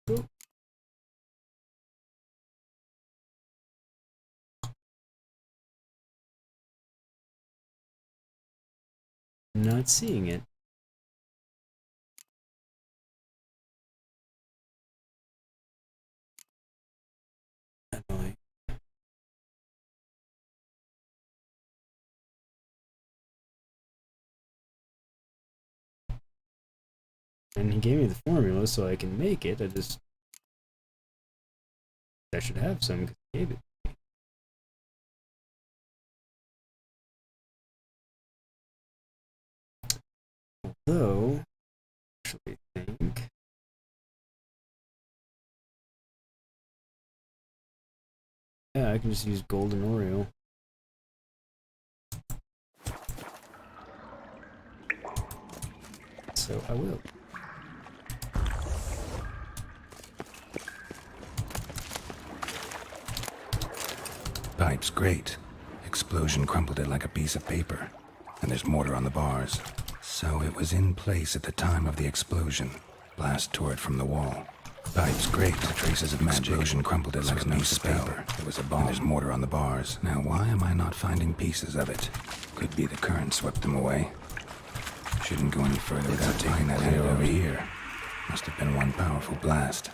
Oh. Not seeing it. Annoying. And he gave me the formula so I can make it. I should have some because he gave it. Although, I actually think yeah, I can just use golden Oreo. So I will. Pipe's great. Explosion crumpled it like a piece of paper. And there's mortar on the bars. So it was in place at the time of the explosion. Blast tore it from the wall. Pipe's great. Traces of magic. Explosion crumpled it like a piece of paper. It was a bomb. And there's mortar on the bars. Now why am I not finding pieces of it? Could be the current swept them away. Shouldn't go any further without taking that hit over here. Must have been one powerful blast.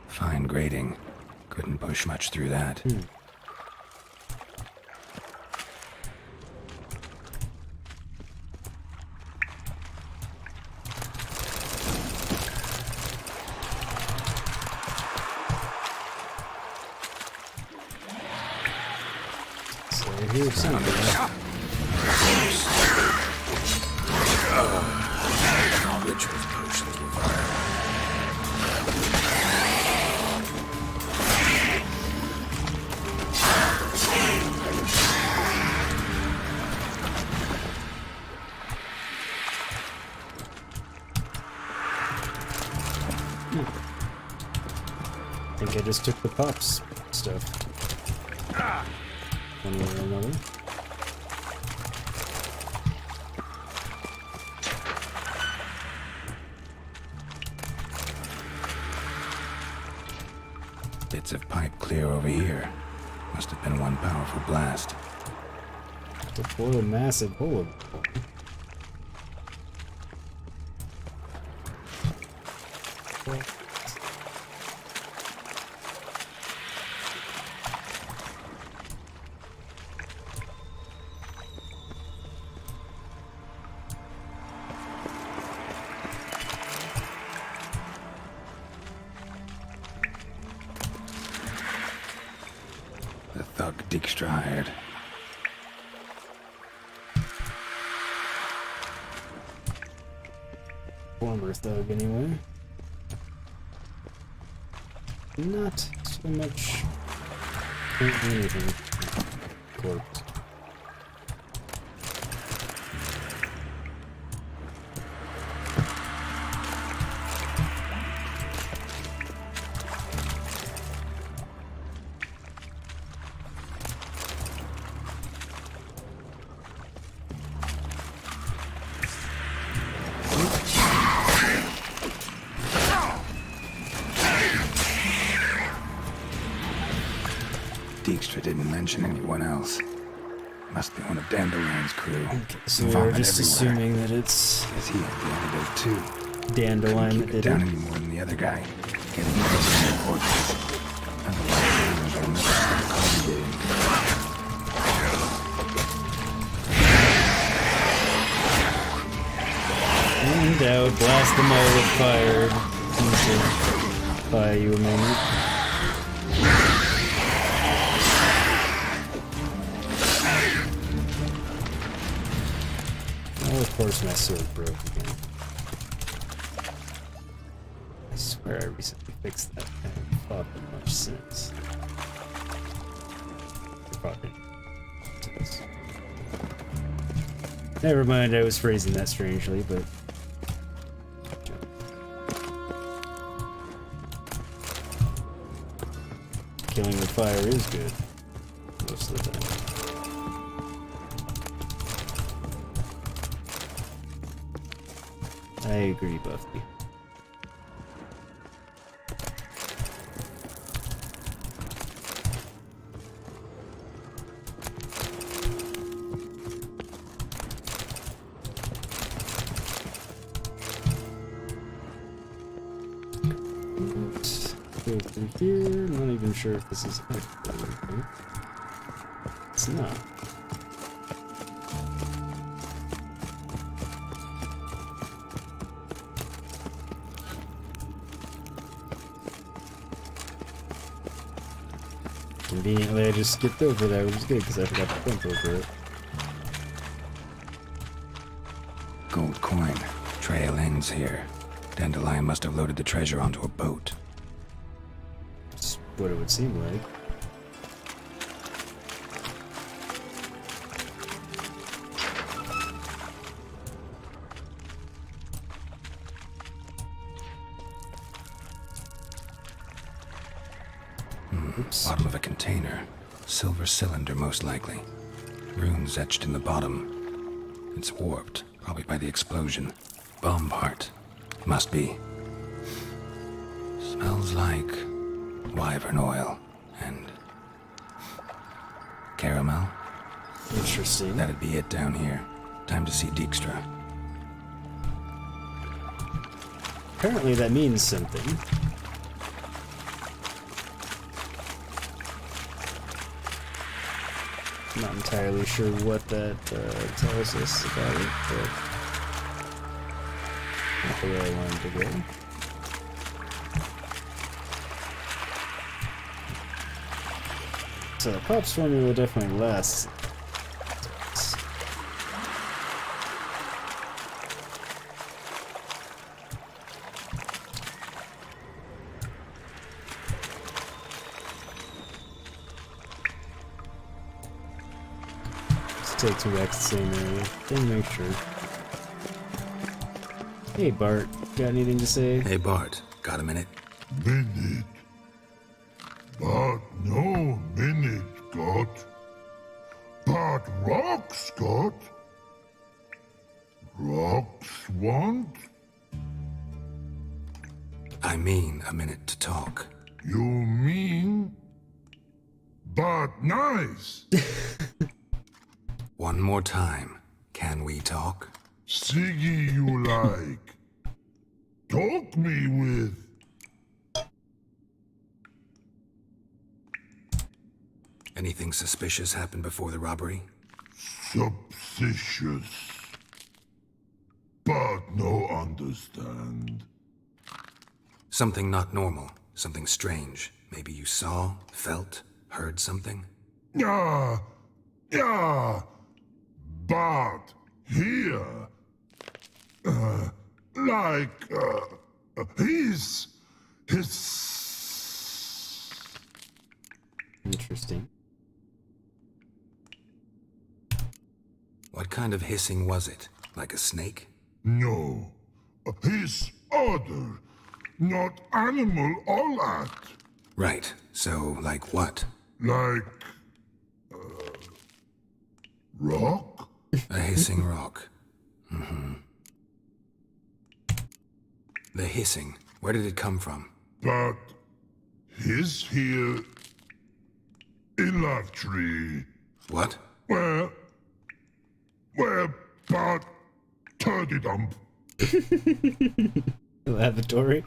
Fine grating. Couldn't push much through that. So here's something. Rituals potions were fire. I think I just took the pups stuff. One way or another. Bits of pipe clear over here. Must have been one powerful blast. To blow a massive hole. The thug Dijkstra hired. Former thug, anyway. Not so much. Can't do anything. Corpse. Dijkstra didn't mention anyone else. Must be one of Dandelion's crew. Okay, so we're just assuming that it's Because he had the antidote too. Dandelion Couldn't that keep it did down it. any more than the other guy. Getting closer to the fortress. Otherwise, the will never stop congregating. And find out. Blast them all with fire. By you a moment. Oh, of course my sword broke again. I swear I recently fixed that. I haven't thought that much since. Never mind, I was phrasing that strangely, but... Killing with fire is good. Most of the time. I agree, Buffy. Go through here. I'm not even sure if this is actually. It's not. Conveniently, I just skipped over that, which is good because I forgot to jump over it. Gold coin. Trail ends here. Dandelion must have loaded the treasure onto a boat. That's what it would seem like. Oops. Bottom of a container. Silver cylinder, most likely. Runes etched in the bottom. It's warped, probably by the explosion. Bomb part. Must be. Smells like wyvern oil and caramel. Interesting. That'd be it down here. Time to see Dijkstra. Apparently that means something. Not entirely sure what that tells us about it, but not the way I wanted to go. So the pop's formula will definitely last. Take two back to the same area. Then make sure. Hey Bart, got anything to say? Hey Bart, got a minute? Minute. But no minute got. But rocks got. Rocks want? I mean a minute to talk. You mean? But nice. One more time. Can we talk? Siggy you like. Talk me with. Anything suspicious happened before the robbery? Suspicious. But no understand. Something not normal. Something strange. Maybe you saw, felt, heard something? Yeah. But here, his. Interesting. What kind of hissing was it? Like a snake? No. His other, not animal all that. Right. So, like what? Like, rock? A hissing rock. Mm-hmm. The hissing. Where did it come from? But his here in that tree. What? Where but turdy dump. Lavatory.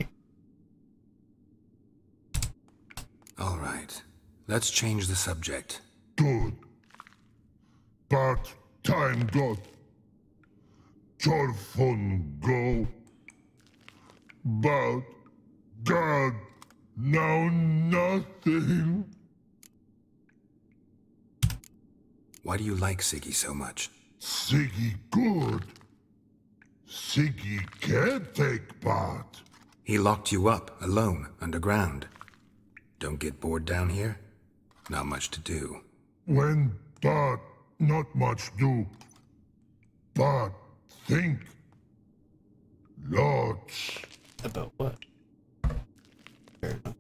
All right. Let's change the subject. Good. But time got. Jorfun go. but God, now nothing. Why do you like Siggy so much? Siggy good. Siggy can't take part. He locked you up, alone, underground. Don't get bored down here? Not much to do. When but not much do. But think. Lots. About what? Fair enough.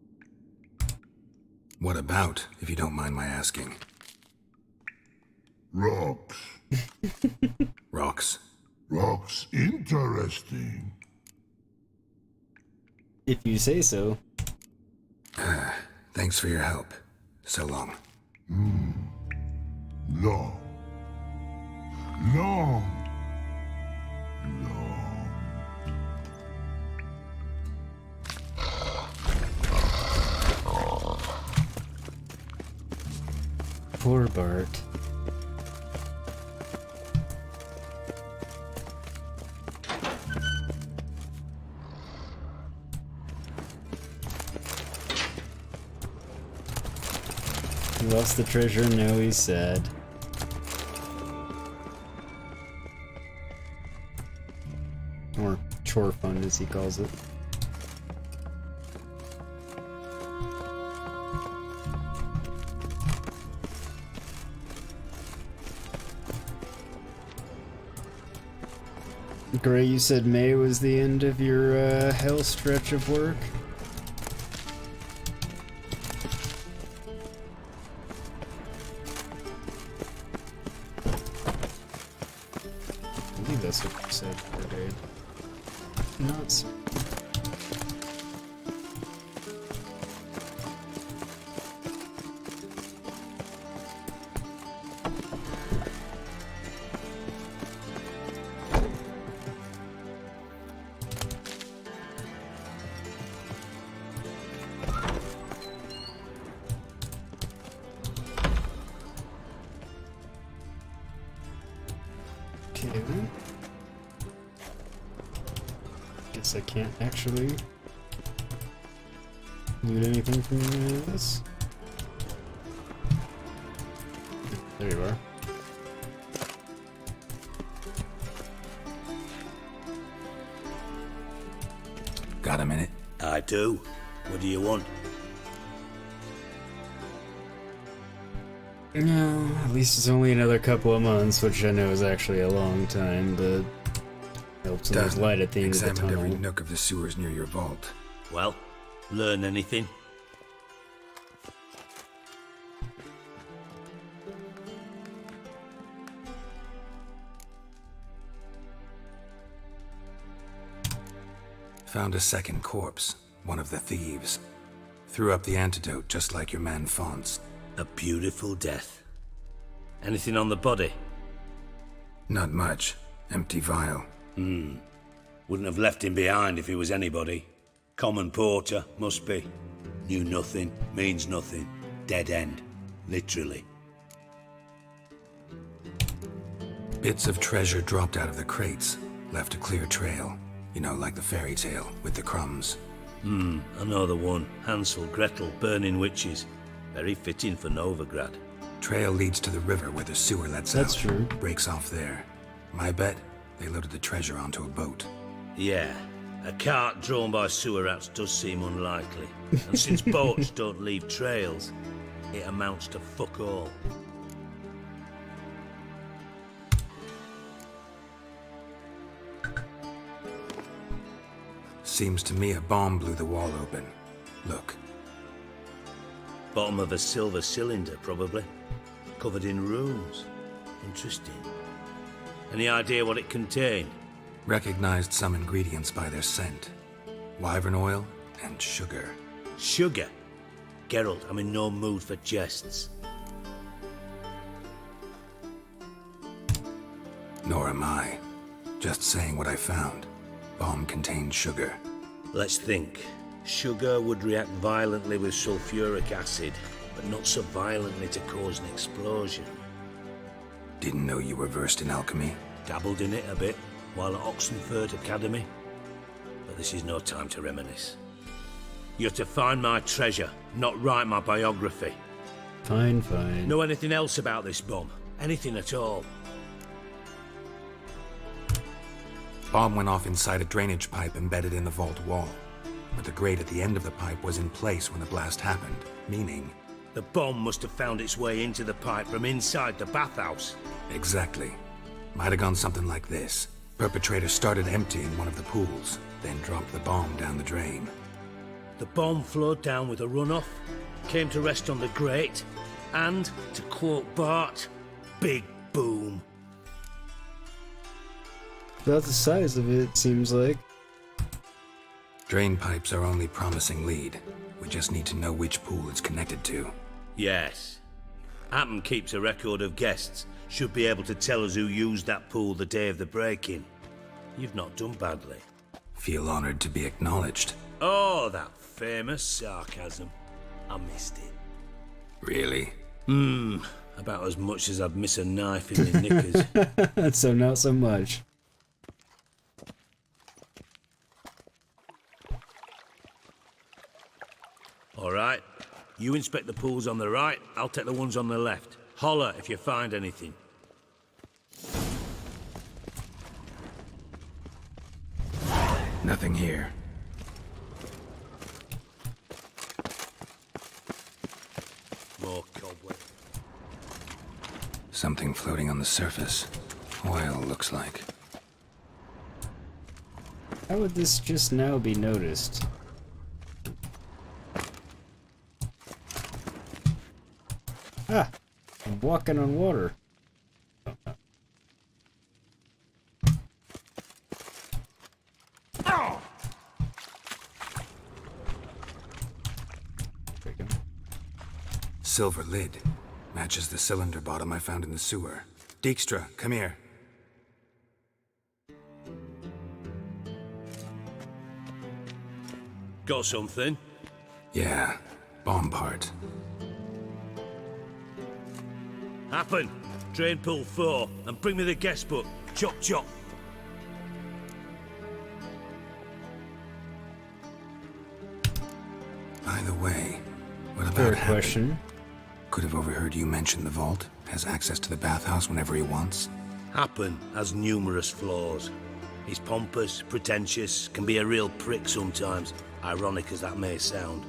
What about, if you don't mind my asking? Rocks. Rocks? Rocks interesting. If you say so. Thanks for your help. So long. Long. Long. Poor Bart. He lost the treasure, now he's sad. Or chore fund, as he calls it. Gray, you said May was the end of your hell stretch of work? I believe that's what you said, Brigade. Nuts. Guess I can't actually loot anything from this. There you are. Got a minute? I do. What do you want? No, at least it's only another couple of months, which I know is actually a long time, but helps when there's light at the end of the Examined tunnel. every nook of the sewers near your vault. Well, learn anything? Found a second corpse, one of the thieves. Threw up the antidote just like your man Fonz. A beautiful death. Anything on the body? Not much. Empty vial. Wouldn't have left him behind if he was anybody. Common porter, must be. Knew nothing, means nothing. Dead end. Literally. Bits of treasure dropped out of the crates. Left a clear trail. You know, like the fairy tale, with the crumbs. I know the one. Hansel, Gretel, burning witches. Very fitting for Novigrad. Trail leads to the river where the sewer lets out. That's true. Breaks off there. My bet, they loaded the treasure onto a boat. Yeah. A cart drawn by sewer rats does seem unlikely. And since boats don't leave trails, it amounts to fuck all. Seems to me a bomb blew the wall open. Look. Bottom of a silver cylinder, probably. Covered in runes. Interesting. Any idea what it contained? Recognized some ingredients by their scent. Wyvern oil and sugar. Sugar? Geralt, I'm in no mood for jests. Nor am I. Just saying what I found. Bomb contained sugar. Let's think. Sugar would react violently with sulfuric acid, but not so violently to cause an explosion. Didn't know you were versed in alchemy. Dabbled in it a bit, while at Oxenford Academy. but this is no time to reminisce. You're to find my treasure, not write my biography. Fine, fine. Know anything else about this bomb? Anything at all? Bomb went off inside a drainage pipe embedded in the vault wall. But the grate at the end of the pipe was in place when the blast happened, meaning... The bomb must have found its way into the pipe from inside the bathhouse. Exactly. Might have gone something like this. Perpetrator started emptying one of the pools, then dropped the bomb down the drain. The bomb flowed down with a runoff, came to rest on the grate, and, to quote Bart, big boom. About the size of it, seems like. Drain pipes are only promising lead. We just need to know which pool it's connected to. Yes. Appen keeps a record of guests. Should be able to tell us who used that pool the day of the break-in. You've not done badly. Feel honored to be acknowledged. Oh, that famous sarcasm. I missed it. Really? About as much as I'd miss a knife in the knickers. So not so much. All right. You inspect the pools on the right, I'll take the ones on the left. Holler if you find anything. Nothing here. More cobweb. Something floating on the surface. Oil, looks like. How would this just now be noticed? Ah! I'm walking on water. Silver lid. Matches the cylinder bottom I found in the sewer. Dijkstra, come here. Got something? Yeah, bomb part. Happen. Drain pool 4, and bring me the guest book. Chop chop. By the way, what about Fair Happen? question. Could have overheard you mention the vault. Has access to the bathhouse whenever he wants. Happen has numerous flaws. He's pompous, pretentious, can be a real prick sometimes, ironic as that may sound.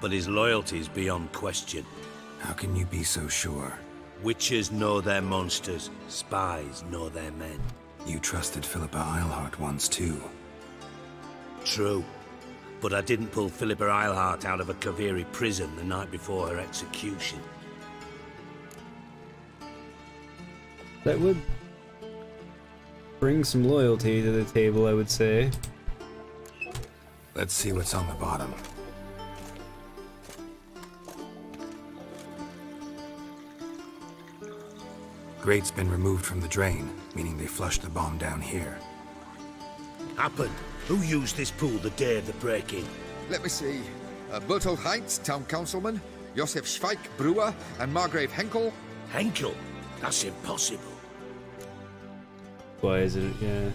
But his loyalty is beyond question. How can you be so sure? Witches know their monsters, spies know their men. You trusted Philippa Eilhart once too. True. But I didn't pull Philippa Eilhart out of a Kaviri prison the night before her execution. That would bring some loyalty to the table, I would say. Let's see what's on the bottom. Grate's been removed from the drain, meaning they flushed the bomb down here. Happen. Who used this pool the day of the break-in? Let me see. Bertold Heinz, town councilman, Josef Schweik, brewer, and Margrave Henkel. Henkel? That's impossible. Why is it? Yeah.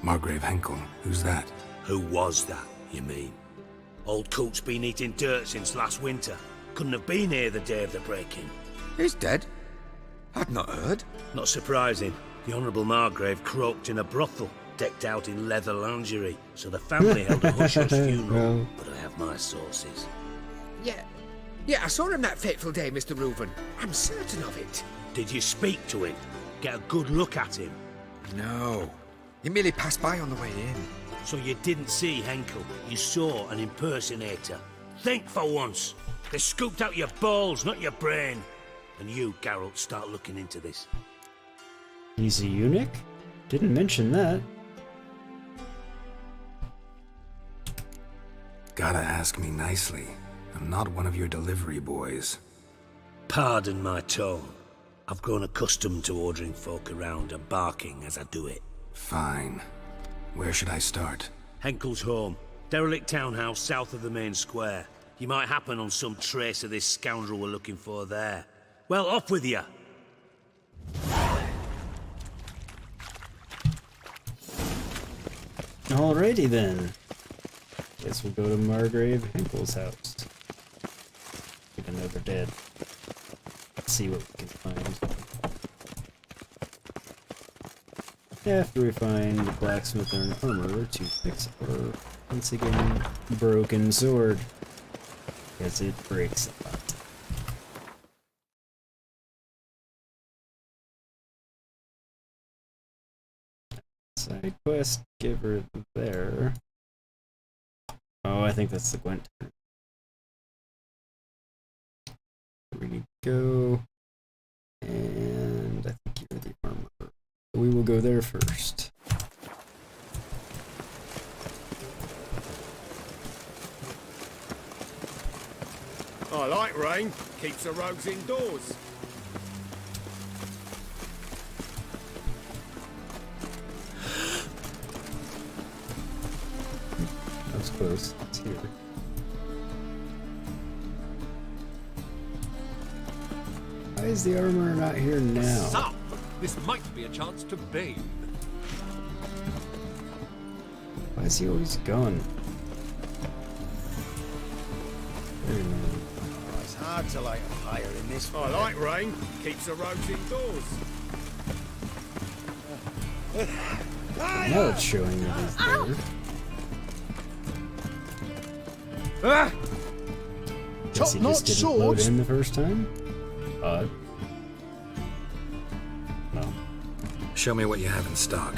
Margrave Henkel, who's that? Who was that, you mean? Old coot's been eating dirt since last winter. Couldn't have been here the day of the break-in. He's dead? I'd not heard. Not surprising. The Honourable Margrave croaked in a brothel, decked out in leather lingerie, so the family held a hush-hush funeral, but I have my sources. Yeah, I saw him that fateful day, Mr. Reuven. I'm certain of it. Did you speak to him? Get a good look at him? No. He merely passed by on the way in. So you didn't see Henkel, you saw an impersonator. Think for once. They scooped out your balls, not your brain. And you, Geralt, start looking into this. He's a eunuch? Didn't mention that. Gotta ask me nicely. I'm not one of your delivery boys. Pardon my tone. I've grown accustomed to ordering folk around and barking as I do it. Fine. Where should I start? Henkel's home. Derelict townhouse south of the main square. You might happen on some trace of this scoundrel we're looking for there. Well, off with you! Alrighty then. Guess we'll go to Margrave Hinkle's house. Even though they're dead. Let's see what we can find. After we find the blacksmith and armor to fix our once again broken sword. Because it breaks a lot. Side quest giver there. Oh, I think that's the Gwent. We need to go. And I think you're the armor. We will go there first. I like rain. Keeps the rogues indoors. That's close. It's here. Why is the armor not here now? So, this might be a chance to bathe. Why is he always gone? Very annoying. It's hard to light a fire in this. I like rain. Keeps the rogues indoors. Now it's showing that he's there. Guess he just didn't load in the first time? Odd. No. Show me what you have in stock.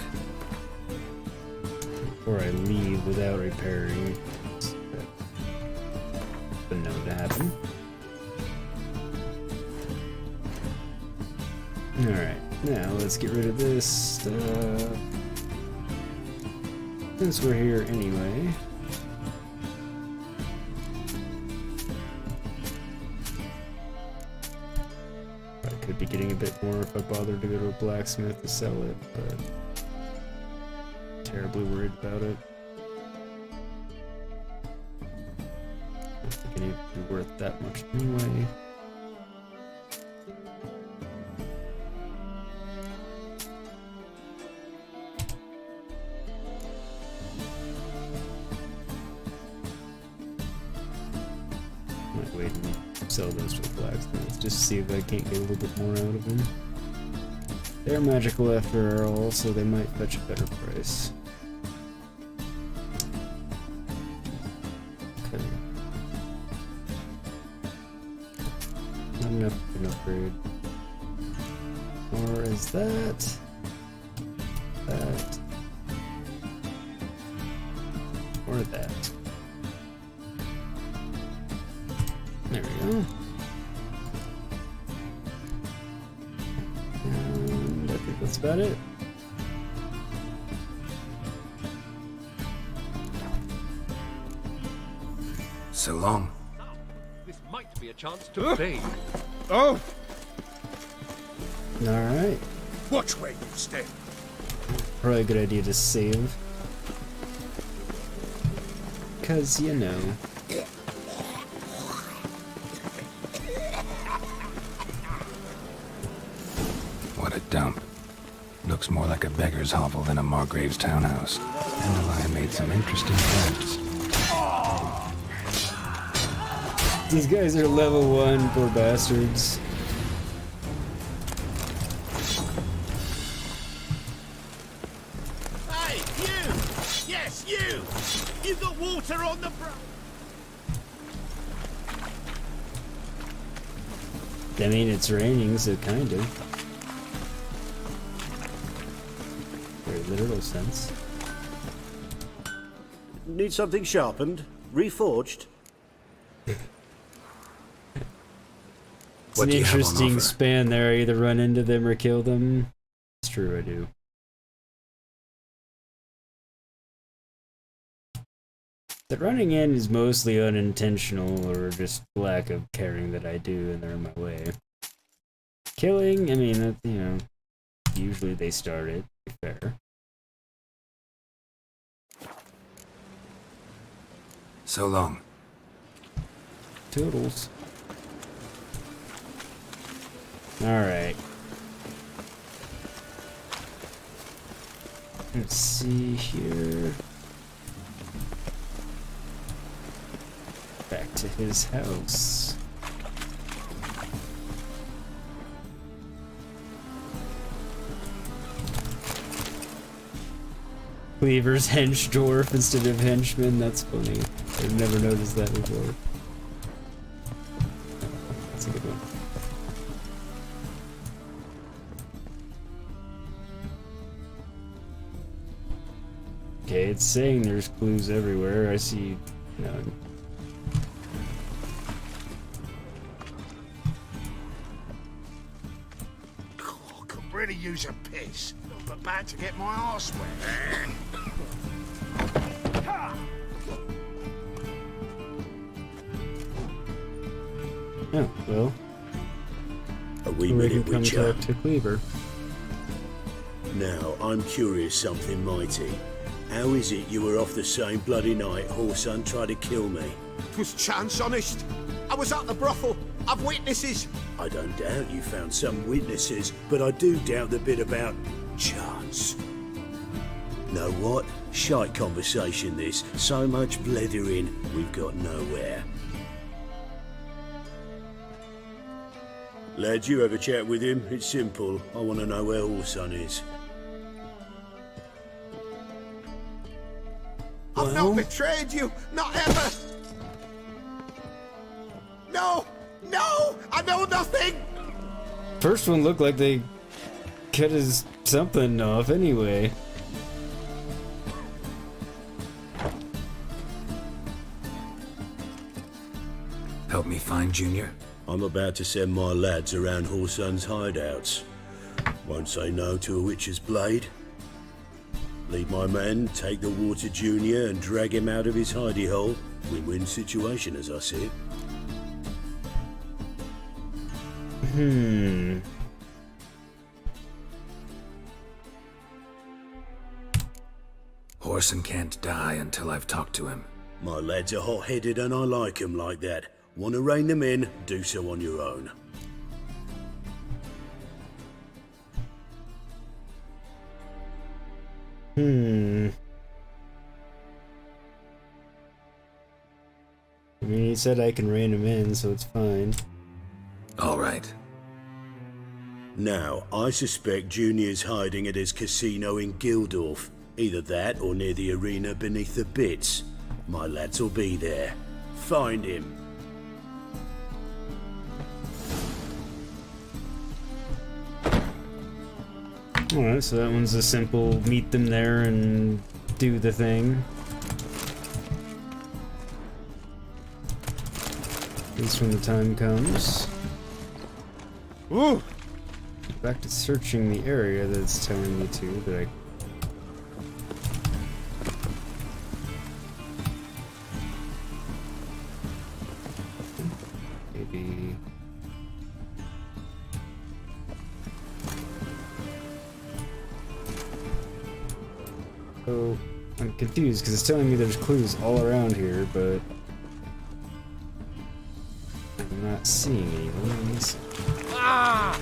Before I leave without repairing. That's been known to happen. Alright, now let's get rid of this stuff. Since we're here anyway. I could be getting a bit more if I bothered to go to a blacksmith to sell it, but terribly worried about it. I don't think it would be worth that much anyway. Might wait and sell those to the blacksmith just to see if I can't get a little bit more out of them. They're magical after all, so they might fetch a better price. Okay. Not enough for an upgrade. Or is that? That? Or that? There we go. And I think that's about it. So long. This might be a chance to bathe. Oh! Alright. Watch where you step. Probably a good idea to save. Because, you know. What a dump. Looks more like a beggar's hovel than a Margrave's townhouse. Dandelion made some interesting friends. These guys are level 1, poor bastards. Hey, you! Yes, you! You got water on the I mean, it's raining, so kind of. Very literal sense. Need something sharpened? Reforged? It's an interesting span there. I either run into them or kill them. It's true, I do. The running in is mostly unintentional or just lack of caring that I do and they're in my way. Killing, I mean, you know, usually they start it, to be fair. So long. Toodles. Alright. Let's see here. back to his house. Cleaver's hench dwarf instead of henchman, that's funny. I've never noticed that before. That's a good one. Okay, it's saying there's clues everywhere. I see none. Oh, I could really use a piss. I'm about to get my arse wet. Oh, well. A wee we minute, can come Witcher. talk to Cleaver. Now, I'm curious something mighty. How is it you were off the same bloody night Whoreson tried to kill me? Was chance honest? I was at the brothel. I've witnesses. I don't doubt you found some witnesses, but I do doubt the bit about chance. Know what? Shite conversation this. So much blethering, we've got nowhere. Lad, you have a chat with him. It's simple. I want to know where Whoreson is. I've not betrayed you. Not ever. No. No. I know nothing. First one looked like they cut his something off anyway. Help me find Junior? I'm about to send my lads around Whoreson's hideouts. Won't say no to a witch's blade. Lead my men, take the water Junior and drag him out of his hidey hole. Win-win situation as I see it. Whoreson can't die until I've talked to him. My lads are hot-headed and I like 'em like that. Want to rein them in? Do so on your own. I mean, he said I can rein him in, so it's fine. All right. Now, I suspect Junior's hiding at his casino in Gildorf. Either that or near the arena beneath the bits. My lads will be there. Find him. Alright, so that one's a simple meet them there and do the thing. At least when the time comes. Woo! Back to searching the area that it's telling me to, but I... Maybe... Oh, I'm confused because it's telling me there's clues all around here, but I'm not seeing any ones. Ah!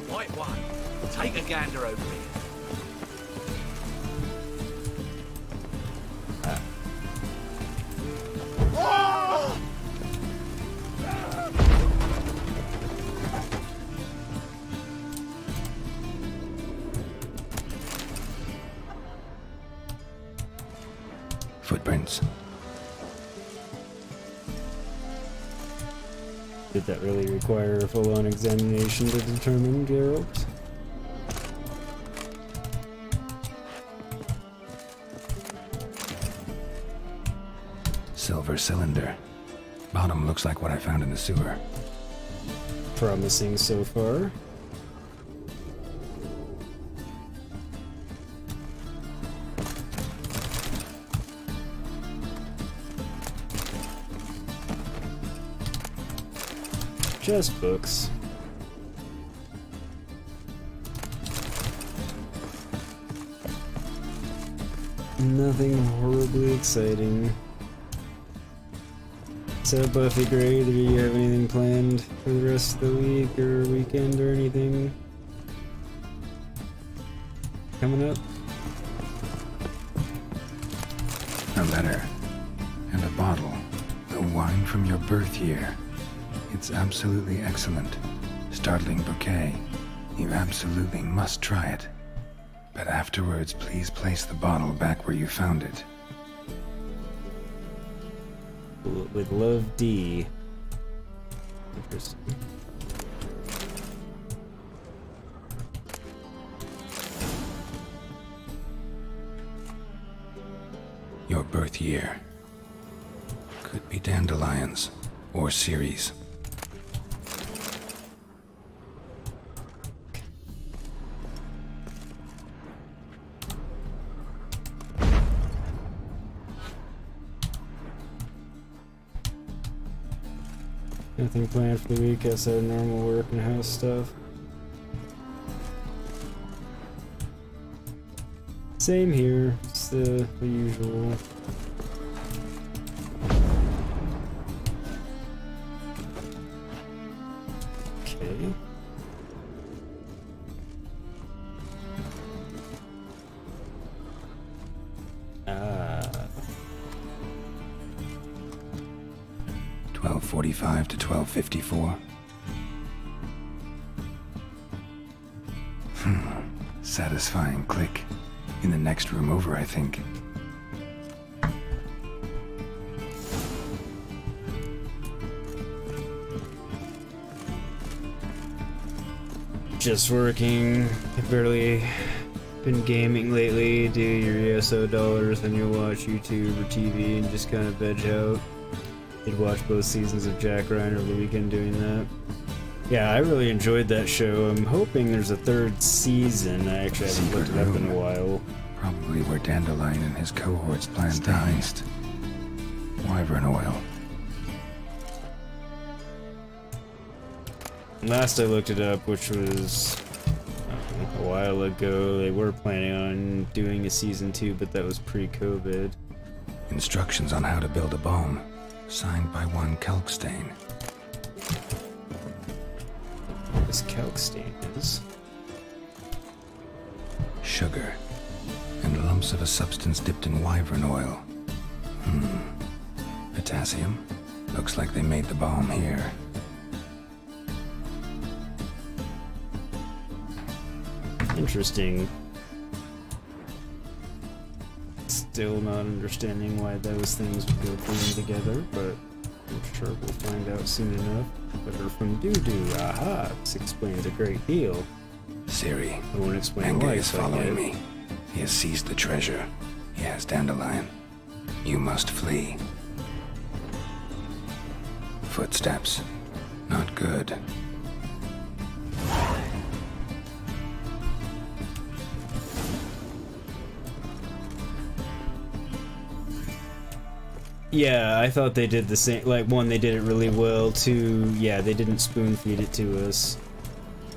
White one, take a gander over here. Footprints. Did that really require a full-on examination to determine, Geralt? Silver cylinder. Bottom looks like what I found in the sewer. Promising so far. Just books. Nothing horribly exciting. So, Buffy Gray, do you have anything planned for the rest of the week or weekend or anything coming up? A letter. And a bottle. The wine from your birth year. It's absolutely excellent. Startling bouquet. You absolutely must try it. But afterwards, please place the bottle back where you found it. With love, D. Interesting. Your birth year. Could be Dandelions or Ciri's. Nothing planned for the week outside of normal work and house stuff. Same here. It's the usual. Okay. Ah. 12:45 to 12:54. Satisfying click. In the next room over, I think. Just working. I've barely been gaming lately. Do your ESO dollars, and you'll watch YouTube or TV and just kind of veg out. Did watch both seasons of Jack Ryan over the weekend doing that. Yeah, I really enjoyed that show. I'm hoping there's a third season. I actually haven't looked it up in a while. Probably where Dandelion and his cohorts planned the heist. Wyvern oil. Last I looked it up, which was a while ago, they were planning on doing a season 2, but that was pre-COVID. Instructions on how to build a bomb. Signed by one Kelkstain. This Kelkstain is sugar. And lumps of a substance dipped in wyvern oil. Potassium? Looks like they made the bomb here. interesting. Still not understanding why those things would go blend together, but I'm sure we'll find out soon enough. Letter from Doo-Doo. Aha! This explains a great deal. Ciri, I won't explain Menge why. is following me. He has seized the treasure. He has Dandelion. You must flee. Footsteps. Not good. Yeah, I thought they did the same. Like, one, they did it really well. Two, yeah, they didn't spoon feed it to us.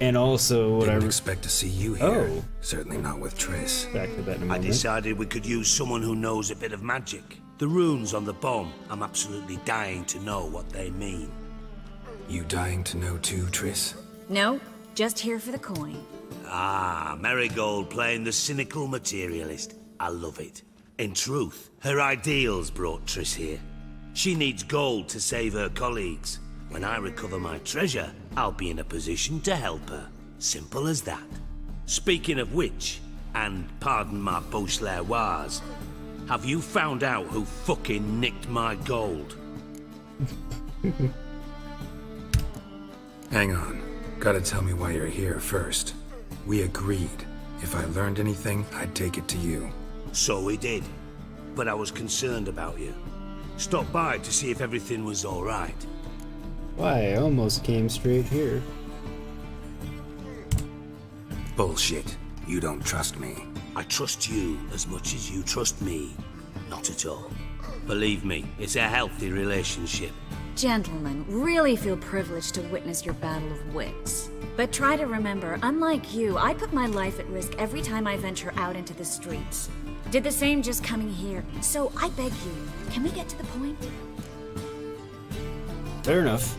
And also, what Didn't expect to see you here. Oh. Certainly not with Triss. Back to that in a I moment. decided we could use someone who knows a bit of magic. The runes on the bomb, I'm absolutely dying to know what they mean. You dying to know too, Triss? No, just here for the coin. Ah, Marigold playing the cynical materialist. I love it. In truth, her ideals brought Triss here. She needs gold to save her colleagues. When I recover my treasure, I'll be in a position to help her. Simple as that. Speaking of which, and pardon my Beauclervoise, have you found out who fucking nicked my gold? Hang on. Gotta tell me why you're here first. We agreed. If I learned anything, I'd take it to you. So we did. But I was concerned about you. Stopped by to see if everything was alright. Why, I almost came straight here. Bullshit. You don't trust me. I trust you as much as you trust me. Not at all. Believe me, it's a healthy relationship. Gentlemen, really feel privileged to witness your battle of wits. But try to remember, unlike you, I put my life at risk every time I venture out into the streets. Did the same just coming here. So I beg you, can we get to the point? Fair enough.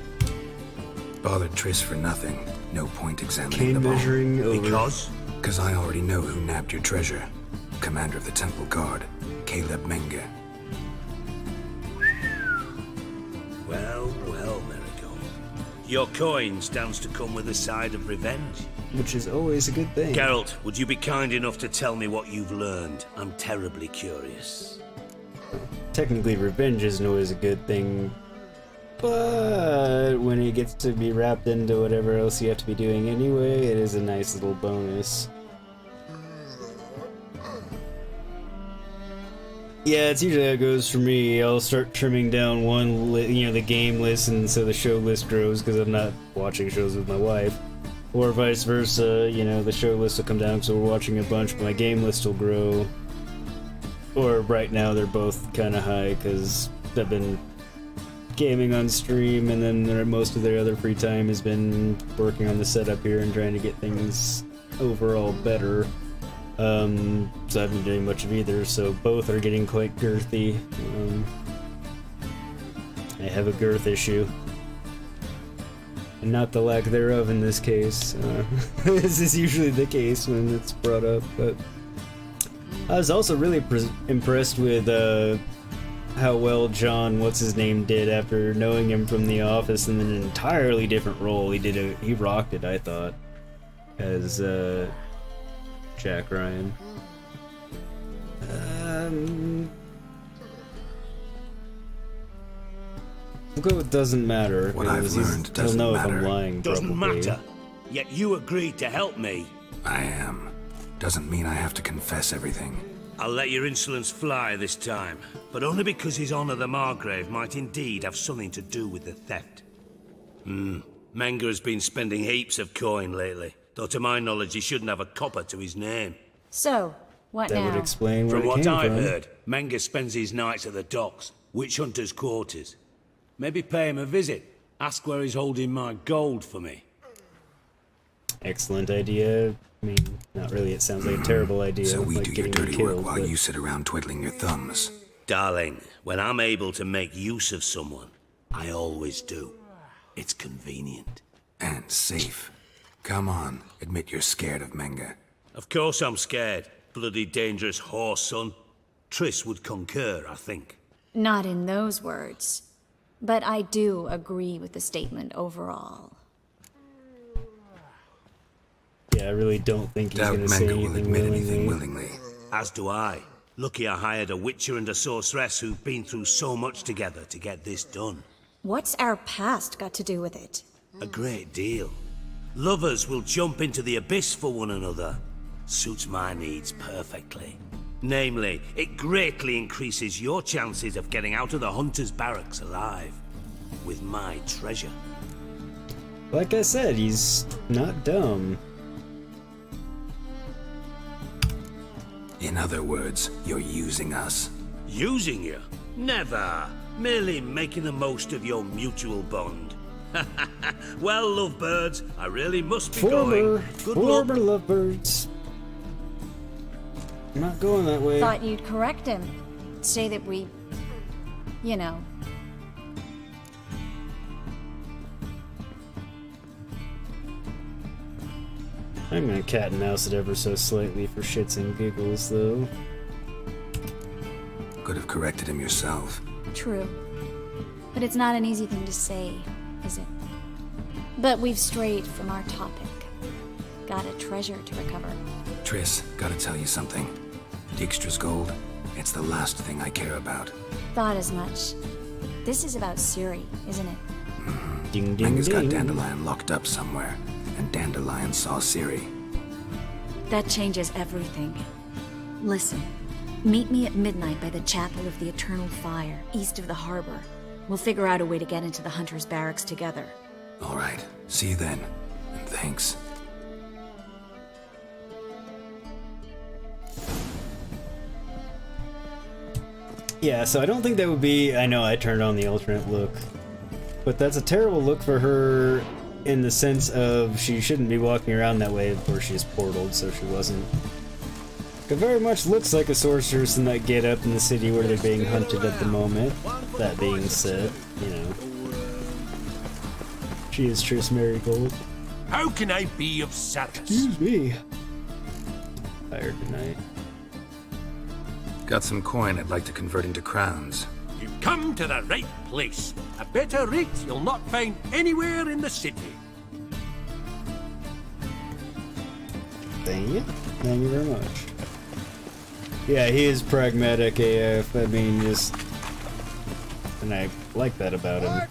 Bothered Triss for nothing. No point examining Cane the bomb. measuring over. Because I already know who nabbed your treasure. Commander of the Temple Guard, Caleb Menge. Well, well, Marigold. Your coin stands to come with a side of revenge. Which is always a good thing. Geralt, would you be kind enough to tell me what you've learned? I'm terribly curious. Technically, revenge isn't always a good thing, but when it gets to be wrapped into whatever else you have to be doing anyway, it is a nice little bonus. Yeah, it's usually how it goes for me. I'll start trimming down the game list, and so the show list grows because I'm not watching shows with my wife. Or vice versa, the show list will come down because we're watching a bunch, but my game list will grow. Or right now they're both kind of high because I've been gaming on stream, and then most of their other free time has been working on the setup here and trying to get things overall better. So I haven't been doing much of either, so both are getting quite girthy. I have a girth issue. And not the lack thereof in this case. This is usually the case when it's brought up, but I was also really impressed with how well John what's-his-name did after knowing him from The Office in an entirely different role. He rocked it, I thought, as Jack Ryan. We'll go with doesn't matter. What I've learned doesn't he'll know matter. if I'm lying, Doesn't probably. matter. Yet you agreed to help me. I am. Doesn't mean I have to confess everything. I'll let your insolence fly this time, but only because His Honor the Margrave might indeed have something to do with the theft. Menga has been spending heaps of coin lately, though to my knowledge he shouldn't have a copper to his name. So, what That now? would explain where From it what came I've from. heard, Menga spends his nights at the docks, witch hunters' quarters. Maybe pay him a visit. Ask where he's holding my gold for me. Excellent idea. I mean, not really. It sounds like a terrible idea. So we like do your getting me dirty killed, work while but- you sit around twiddling your thumbs. Darling, when I'm able to make use of someone, I always do. It's convenient. And safe. Come on, admit you're scared of Menga. Of course I'm scared. Bloody dangerous horse, son. Triss would concur, I think. Not in those words. But I do agree with the statement overall. Yeah, I really don't think he's Doubt going to say Menga will anything admit willingly. anything willingly. As do I. Lucky I hired a witcher and a sorceress who've been through so much together to get this done. What's our past got to do with it? A great deal. Lovers will jump into the abyss for one another. Suits my needs perfectly. Namely, it greatly increases your chances of getting out of the hunter's barracks alive. With my treasure. Like I said, he's not dumb. In other words, you're using us. Using you? Never. Merely making the most of your mutual bond. Well, lovebirds, I really must be going. Good luck. Former lovebirds. I'm not going that way. Thought you'd correct him. Say that we... you know... I'm gonna cat and mouse it ever so slightly for shits and giggles, though. Could have corrected him yourself. True. But it's not an easy thing to say, is it? But we've strayed from our topic. Got a treasure to recover. Triss, gotta tell you something. Dijkstra's gold, it's the last thing I care about. Thought as much. This is about Ciri, isn't it? Ding ding Menga's got ding. Dandelion locked up somewhere, and Dandelion saw Ciri. That changes everything. Listen, meet me at midnight by the Chapel of the Eternal Fire, east of the harbor. We'll figure out a way to get into the Hunter's Barracks together. All right, see you then, and thanks. Yeah, so I don't think that would be... I know I turned on the alternate look. But that's a terrible look for her in the sense of she shouldn't be walking around that way. Of course, she's portaled, so she wasn't. It very much looks like a sorceress in that get-up in the city where they're being hunted at the moment. That being said, you know. She is Triss Marigold. How can I be of service? Excuse me. Tired tonight. Got some coin I'd like to convert into crowns. You've come to the right place. A better rate you'll not find anywhere in the city. Thank you. Thank you very much. Yeah, he is pragmatic AF. I mean, just... And I like that about him.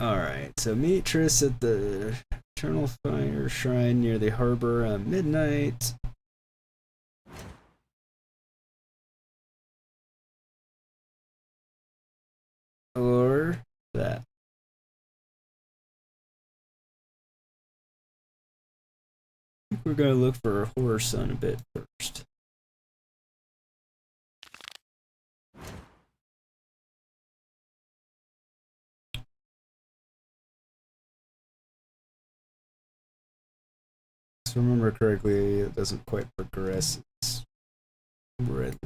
Alright, so meet Triss at the Eternal Fire Shrine near the harbor at midnight. Or that. I think we're gonna look for a horror sun a bit first. If I remember correctly, it doesn't quite progress. It's readily.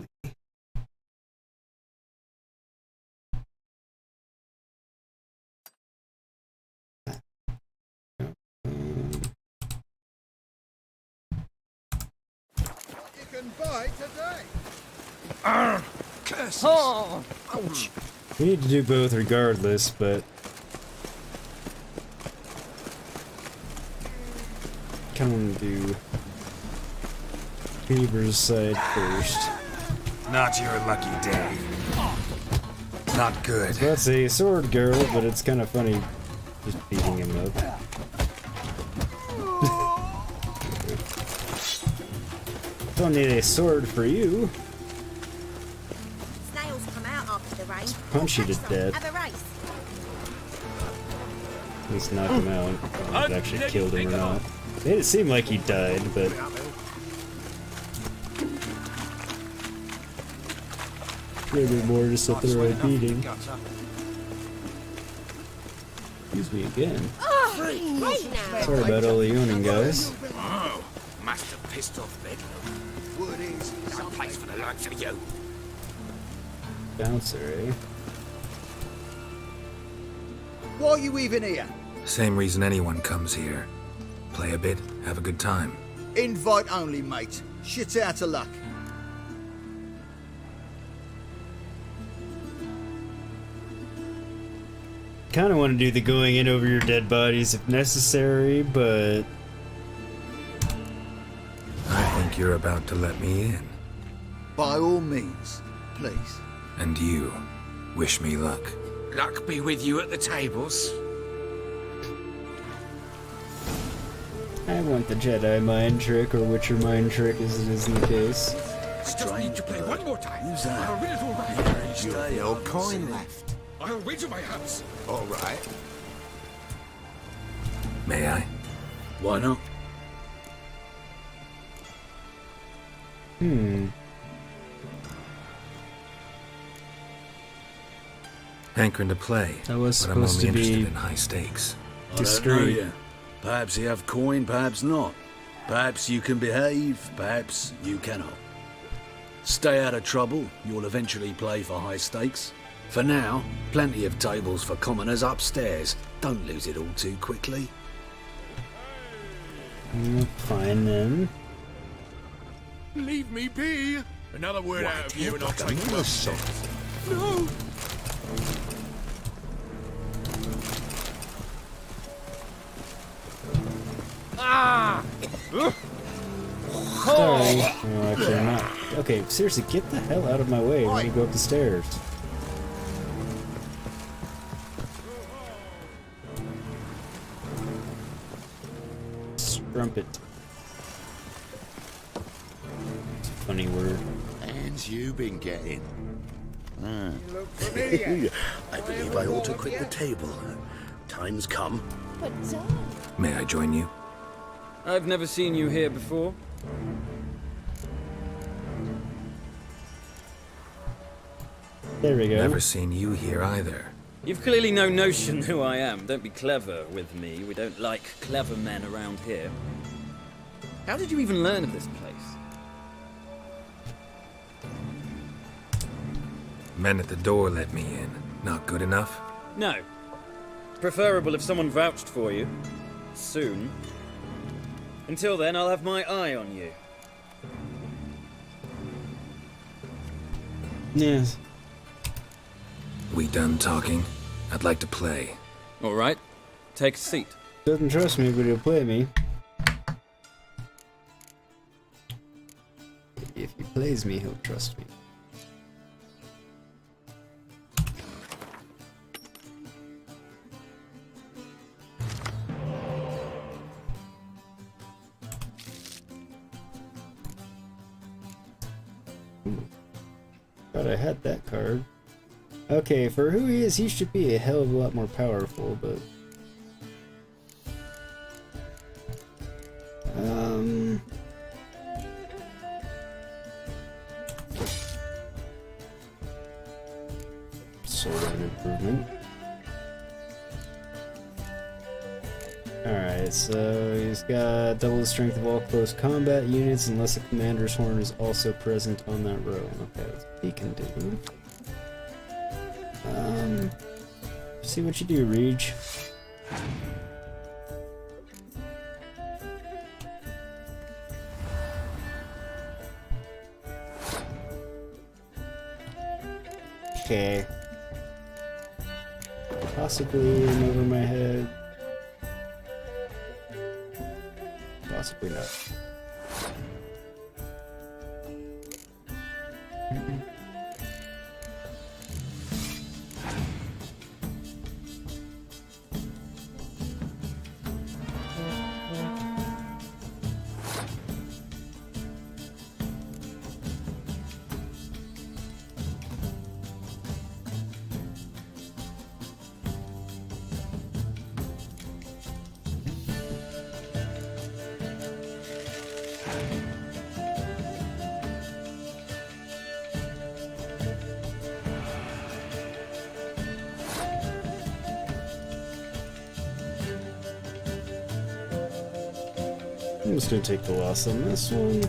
You can buy today. Curses. Oh, ouch. We need to do both regardless, but kind of want to do Beaver's side first. Not your lucky day. Not good. That's a sword girl, but it's kind of funny just beating him up. Don't need a sword for you. Snails come out after the rain. Punch you to death. Have a race. At least knock him out. I've actually killed him or not. Made it seem like he died, but maybe more just a thorough beating. Excuse me again. Sorry about all the yawning, guys. Oh, must have pissed off Bedlam. Wood is no place for the likes of you. Bouncer, eh? Why are you even here? Same reason anyone comes here. Play a bit, have a good time. Invite only, mate. Shit out of luck. Kind of want to do the going in over your dead bodies if necessary, but I think you're about to let me in. By all means, please. And you, wish me luck. Luck be with you at the tables. I want the Jedi mind trick, or Witcher mind trick as it is in the case. Just need to play one more time. Who's that? I'll read it all back. Your coin left. I'll wager my hands. All right. May I? Why not? Hankering to play, That was but I'm supposed only to interested be in high stakes. discreet. Perhaps you have coin, perhaps not. Perhaps you can behave, perhaps you cannot. Stay out of trouble, you'll eventually play for high stakes. For now, plenty of tables for commoners upstairs. Don't lose it all too quickly. Fine then. Leave me be. Another word out of you and I'll take you up. No. Sorry. No, actually I'm not. Okay, seriously, get the hell out of my way when you go up the stairs. Strumpet. It's a funny word. Hands you been getting? I believe I ought to quit the table. Time's come. May I join you? I've never seen you here before. There we go. Never seen you here either. You've clearly no notion who I am. Don't be clever with me. We don't like clever men around here. How did you even learn of this place? Men at the door let me in. Not good enough? No. Preferable if someone vouched for you. Soon. Until then, I'll have my eye on you. Yes. We done talking? I'd like to play. All right. Take a seat. Doesn't trust me, but he'll play me. If he plays me, he'll trust me. Thought I had that card. Okay, for who he is, he should be a hell of a lot more powerful, but... Sort of an improvement. Alright, so he's got double the strength of all close combat units unless a commander's horn is also present on that row. Okay, that's what he can do. See what you do, Reach. Okay. Possibly in over my head. Possibly not. I'm just gonna take the loss on this one.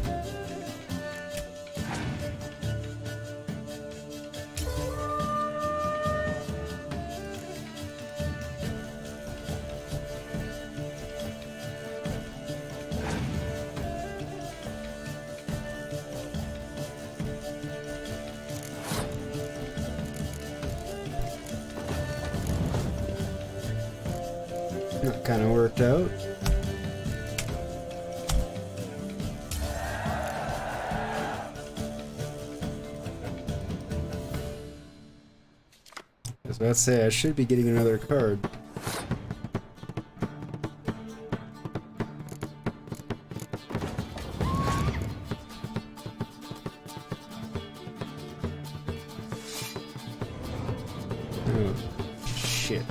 That kind of worked out. I was about to say, I should be getting another card. Oh, shit.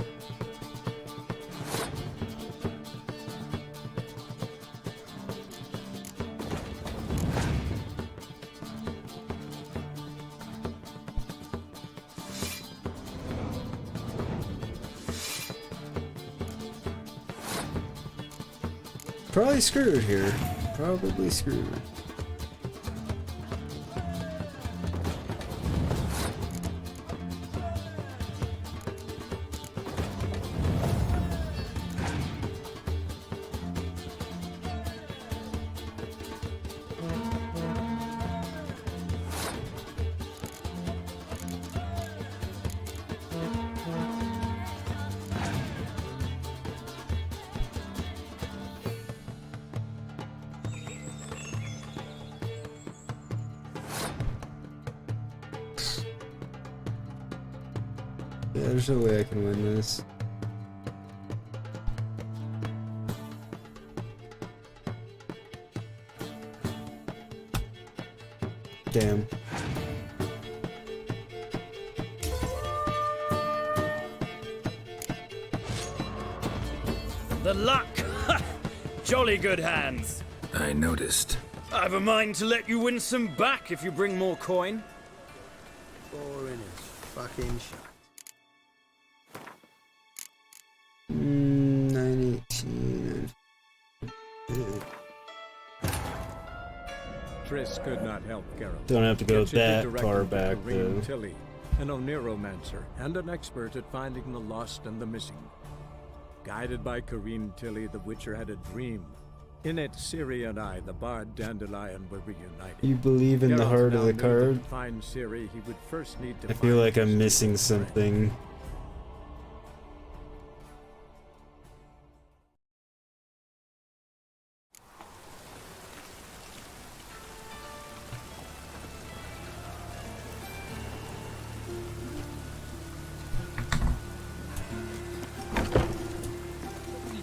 Probably screwed here. Probably screwed. Yeah, there's no way I can win this. Damn. The luck! Jolly good hands. I noticed. I've a mind to let you win some back if you bring more coin. 4 in his fucking shot. 918. Triss could not help Geralt. Don't have to go Yet she did that direct far him to back, Corinne though. Tilly, an Oneromancer and an expert at finding the lost and the missing. Guided by Corinne Tilly, the Witcher had a dream. In it, Ciri and I, the bard Dandelion, were reunited. You believe in the Geralt heart of now the knew card? that to find Ciri, he would first need to I feel find like I'm his missing true friend. something.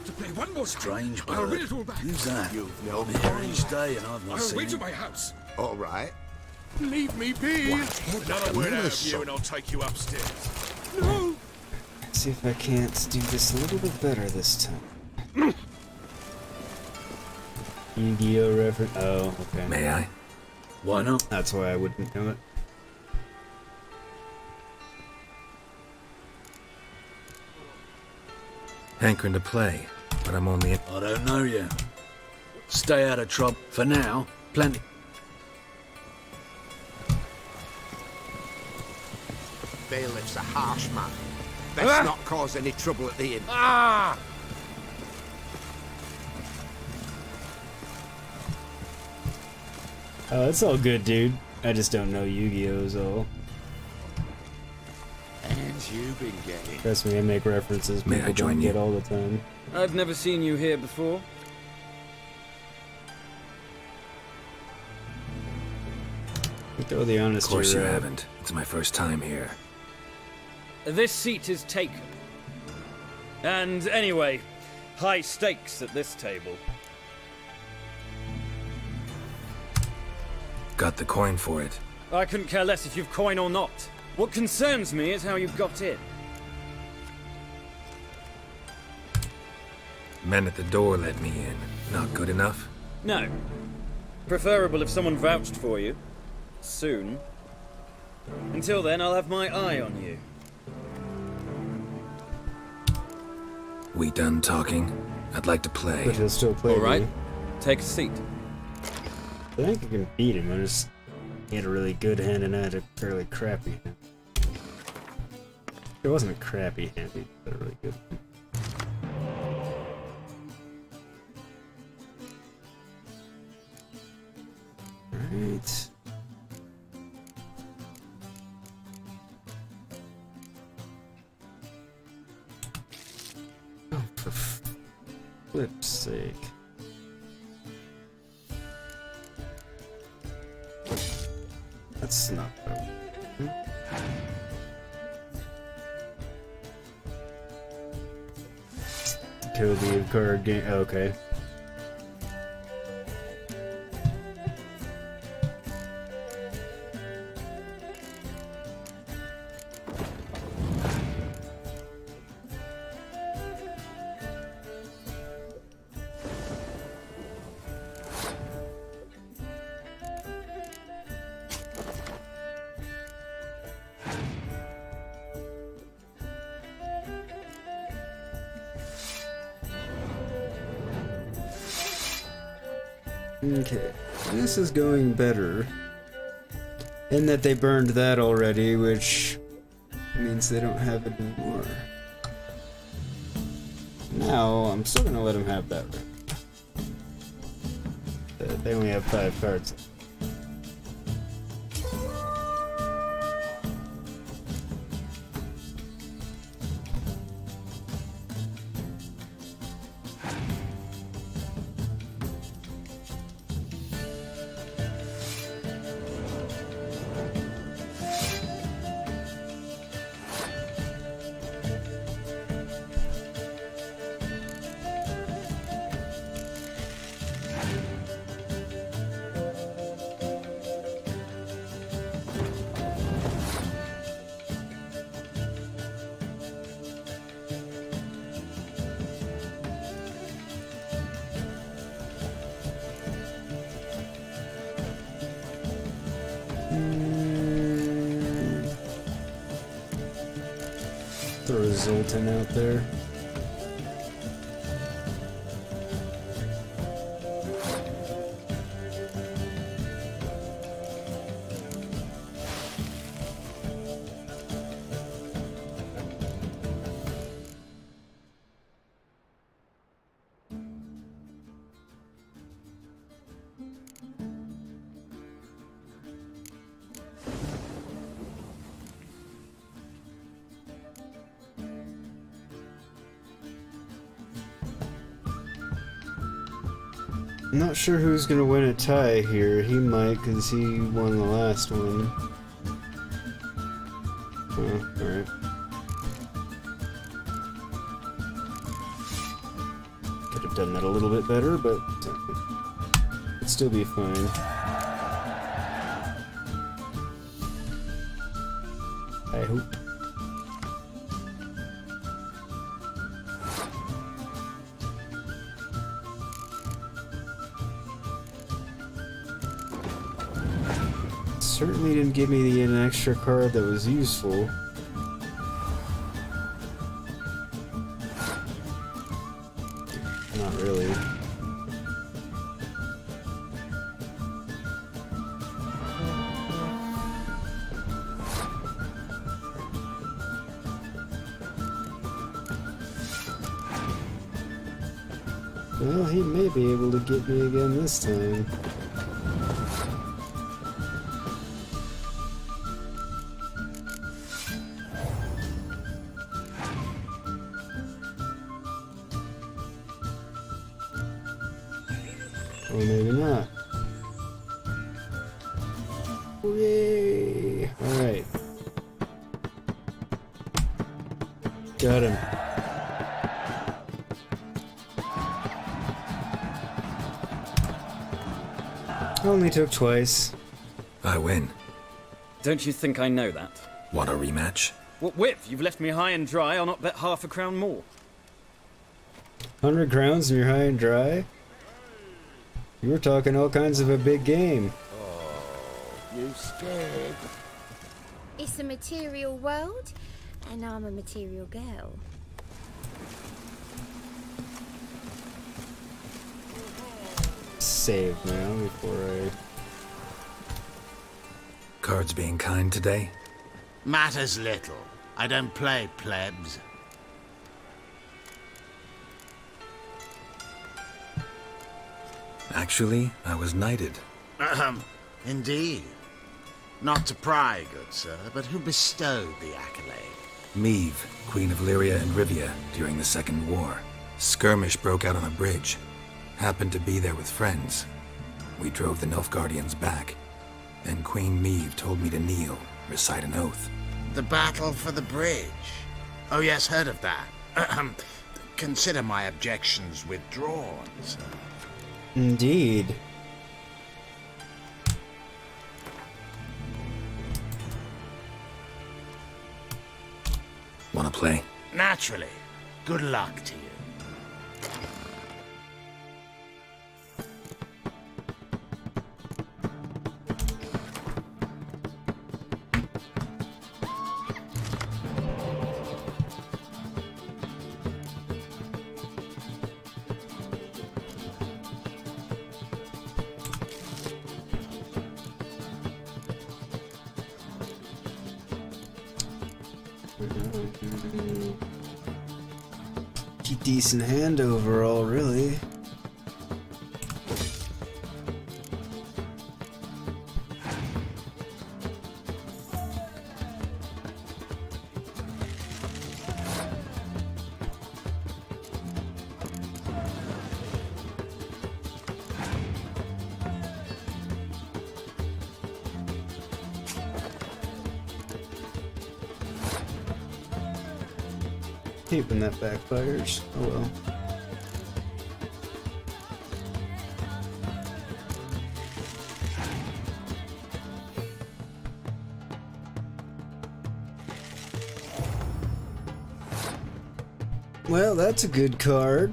To play one more Strange I'll bird. read it all back. Who's that? You've no I'm here each day and I've not I'll seen wait to him. my house. All right. Leave me be. Another Another word out of son. you and I'll take you upstairs. No. Let's see if I can't do this a little bit better this time. Yu-Gi-Oh reference. Oh, okay. May I? Why not? That's why I wouldn't know it. Hankering to play, but I'm only... I don't know yet. Stay out of trouble. For now, plenty. Bailiff's a harsh man. Best not cause any trouble at the inn. Ah! Oh, it's all good, dude. I just don't know Yu-Gi-Oh! Is all. And you've been getting. Trust me, I make references May people I join don't you? get all the time. I've never seen you here before. Throw the honest. Of course you haven't. It's my first time here. This seat is taken. And anyway, high stakes at this table. Got the coin for it. I couldn't care less if you've coin or not. What concerns me is how you've got in. Men at the door let me in. Not good enough? No. Preferable if someone vouched for you. Soon. Until then, I'll have my eye on you. We done talking? I'd like to play. But he'll still play. All right. me. Take a seat. I think I can beat him. He had a really good hand and I had a fairly crappy hand. It wasn't a crappy hand, he had a really good hand. Alright. Oh, for flip's sake. That's not kill the card game. Okay. Okay, this is going better. In that they burned that already, which means they don't have it anymore. Now, I'm still gonna let them have that right. They only have 5 cards. Throw a Zoltan out there. I'm not sure who's gonna win a tie here. He might, because he won the last one. Oh, alright. Could have done that a little bit better, but it'd still be fine. I hope. Certainly didn't give me an extra card that was useful. Not really. Well, he may be able to get me again this time. Or maybe not. Yay! Alright. Got him. Only took twice. I win. Don't you think I know that? Want a rematch? What with? You've left me high and dry. I'll not bet half a crown more. 100 crowns and you're high and dry? You were talking all kinds of a big game. Oh, you scared? It's a material world, and I'm a material girl. Save now before I... Cards being kind today? Matters little. I don't play plebs. Actually, I was knighted. Indeed. Not to pry, good sir, but who bestowed the accolade? Meve, Queen of Lyria and Rivia, during the Second War. Skirmish broke out on a bridge. Happened to be there with friends. We drove the Nilfgaardians back. Then Queen Meve told me to kneel, recite an oath. The battle for the bridge. Oh yes, heard of that. Consider my objections withdrawn, sir. Indeed. Wanna play? Naturally. Good luck to you. Decent hand overall, really. Hate when that backfires. Oh well. Well, that's a good card.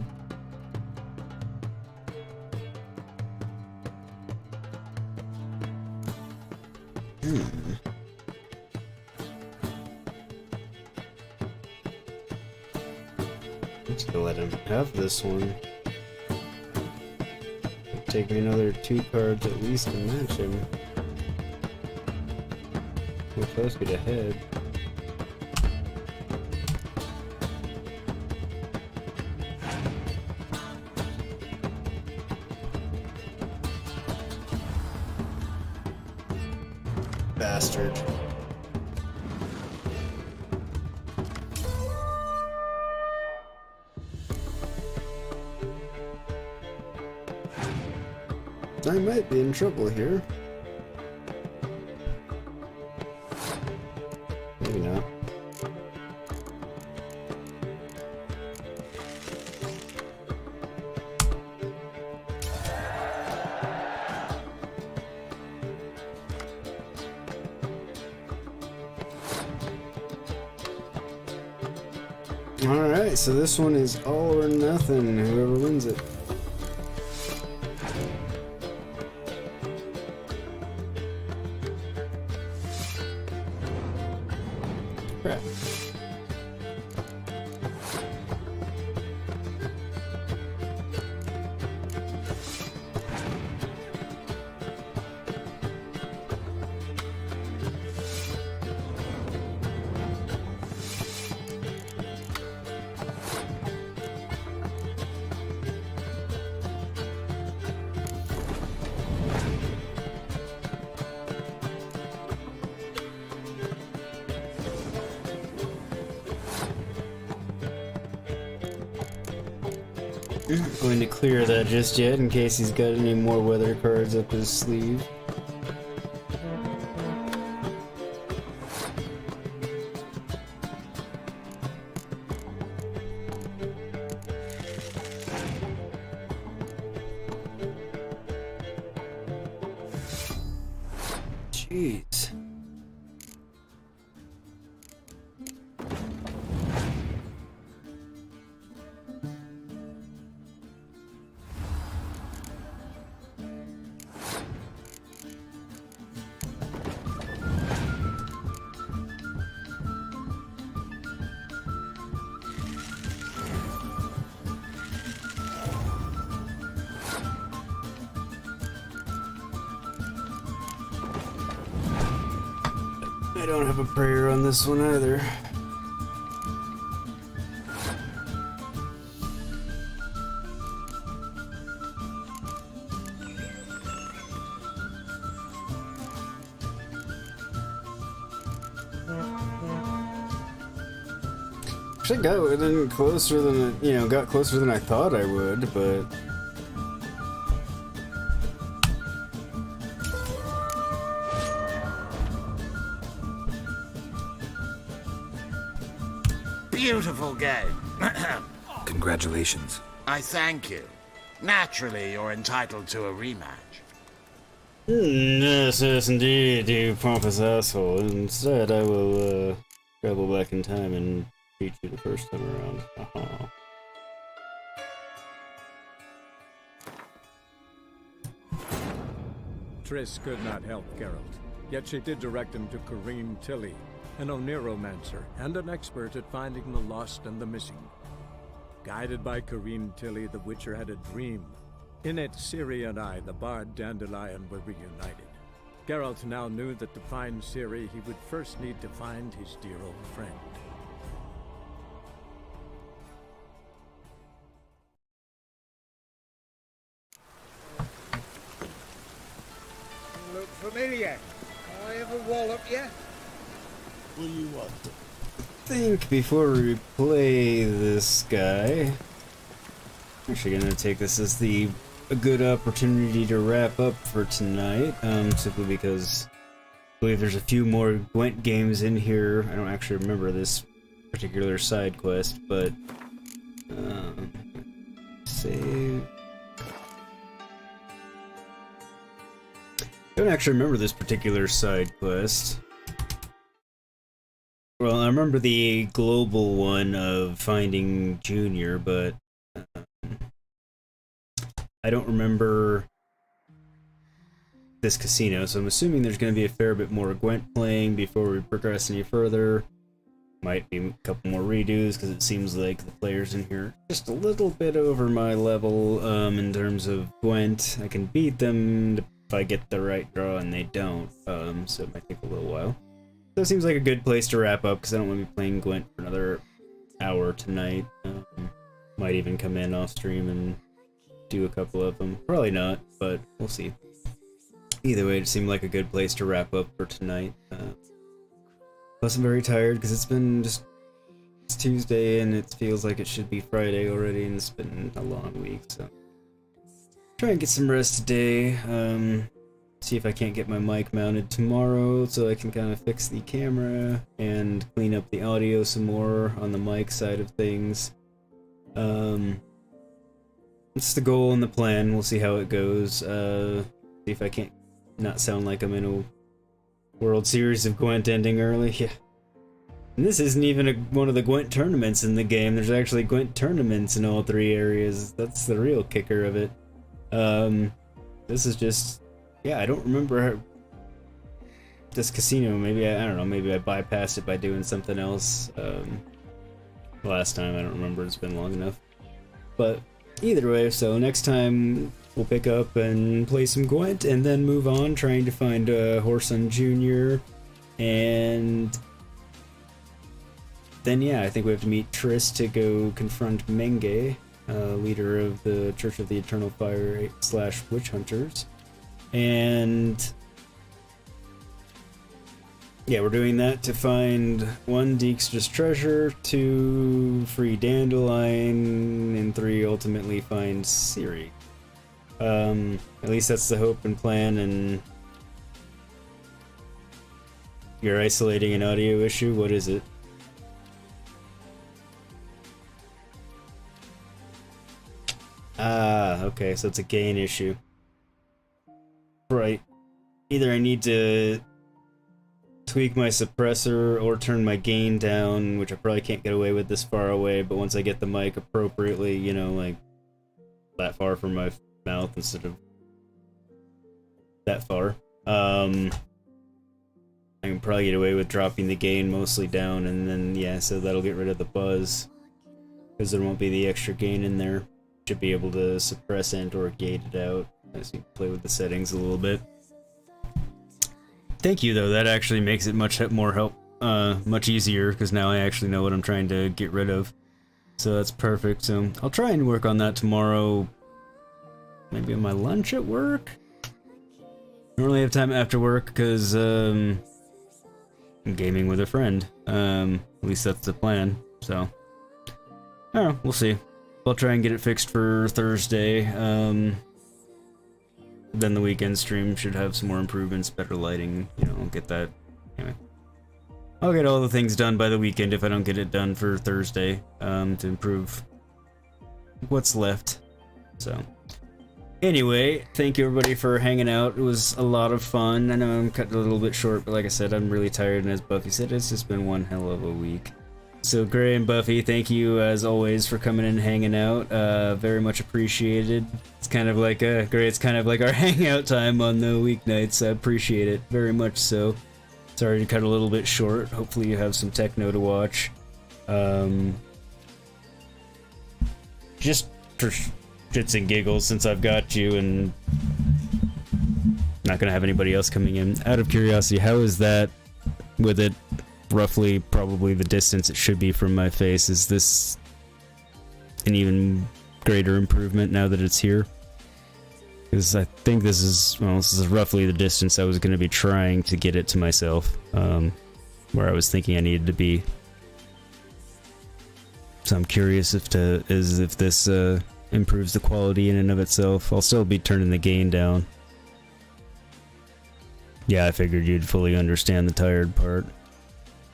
Just gonna let him have this one. Take me another 2 cards at least to match him. We're supposed to get ahead. Bastard. I might be in trouble here. Maybe not. Alright, so this one is all or nothing, whoever wins it. Crap. Not going to clear that just yet in case he's got any more weather cards up his sleeve. Jeez. I don't have a prayer on this one either. Actually got within closer than, got closer than I thought I would, but Beautiful game. Congratulations. I thank you. Naturally, you're entitled to a rematch. Yes, indeed, you pompous asshole. Instead, I will travel back in time and beat you the first time around. Triss could not help Geralt, yet she did direct him to Corrine Tilly, an Oniromancer and an expert at finding the lost and the missing. Guided by Corrine Tilly, the Witcher had a dream. In it, Ciri and I, the bard Dandelion, were reunited. Geralt now knew that to find Ciri, he would first need to find his dear old friend. Look familiar. I ever wallop you? What do you want? I think before we play this guy, I'm actually gonna take this as a good opportunity to wrap up for tonight, simply because I believe there's a few more Gwent games in here. I don't actually remember this particular side quest, but save. I don't actually remember this particular side quest. Well, I remember the global one of finding Junior, but I don't remember this casino, so I'm assuming there's going to be a fair bit more Gwent playing before we progress any further. Might be a couple more redos, because it seems like the players in here are just a little bit over my level in terms of Gwent. I can beat them if I get the right draw, and they don't, so it might take a little while. So it seems like a good place to wrap up, because I don't want to be playing Gwent for another hour tonight. Might even come in off stream and do a couple of them. Probably not, but we'll see. Either way, it seemed like a good place to wrap up for tonight. Plus I'm very tired, because it's Tuesday, and it feels like it should be Friday already, and it's been a long week, so try and get some rest today. See if I can't get my mic mounted tomorrow so I can kind of fix the camera and clean up the audio some more on the mic side of things. It's the goal and the plan. We'll see how it goes. See if I can't not sound like I'm in a World Series of Gwent ending early. Yeah. And this isn't even one of the Gwent tournaments in the game. There's actually Gwent tournaments in all 3 areas. That's the real kicker of it. This is just... Yeah, I don't remember this casino. Maybe I don't know. Maybe I bypassed it by doing something else last time. I don't remember. It's been long enough. But either way, so next time we'll pick up and play some Gwent and then move on, trying to find Horson Jr. And then yeah, I think we have to meet Triss to go confront Menge, leader of the Church of the Eternal Fire / Witch Hunters. And yeah, we're doing that to find 1, Dijkstra's treasure, 2, free Dandelion, and 3, ultimately find Ciri. At least that's the hope and plan, and you're isolating an audio issue? What is it? Ah, okay, so it's a gain issue. Right. Either I need to tweak my suppressor or turn my gain down, which I probably can't get away with this far away, but once I get the mic appropriately, you know, like that far from my mouth instead of that far, I can probably get away with dropping the gain mostly down, and then, yeah, so that'll get rid of the buzz, because there won't be the extra gain in there. Should be able to suppress and or gate it out as you play with the settings a little bit. Thank you, though. That actually makes it much easier, because now I actually know what I'm trying to get rid of. So that's perfect. So I'll try and work on that tomorrow. Maybe on my lunch at work? I don't really have time after work, because I'm gaming with a friend. At least that's the plan. So I don't know. We'll see. I'll try and get it fixed for Thursday. Then the weekend stream should have some more improvements, better lighting, you know, get that. Anyway. I'll get all the things done by the weekend if I don't get it done for Thursday, to improve what's left. So, anyway, thank you everybody for hanging out. It was a lot of fun. I know I'm cutting a little bit short, but like I said, I'm really tired, and as Buffy said, it's just been one hell of a week. So Gray and Buffy, thank you as always for coming in and hanging out. Very much appreciated. It's kind of like Gray. It's kind of like our hangout time on the weeknights. I appreciate it very much. So sorry to cut a little bit short. Hopefully you have some techno to watch. Just for shits and giggles, since I've got you and not gonna have anybody else coming in. Out of curiosity, how is that with it? Roughly, probably the distance it should be from my face. Is this an even greater improvement now that it's here? Because I think this is roughly the distance I was going to be trying to get it to myself, where I was thinking I needed to be. So I'm curious if this improves the quality in and of itself. I'll still be turning the gain down. Yeah, I figured you'd fully understand the tired part.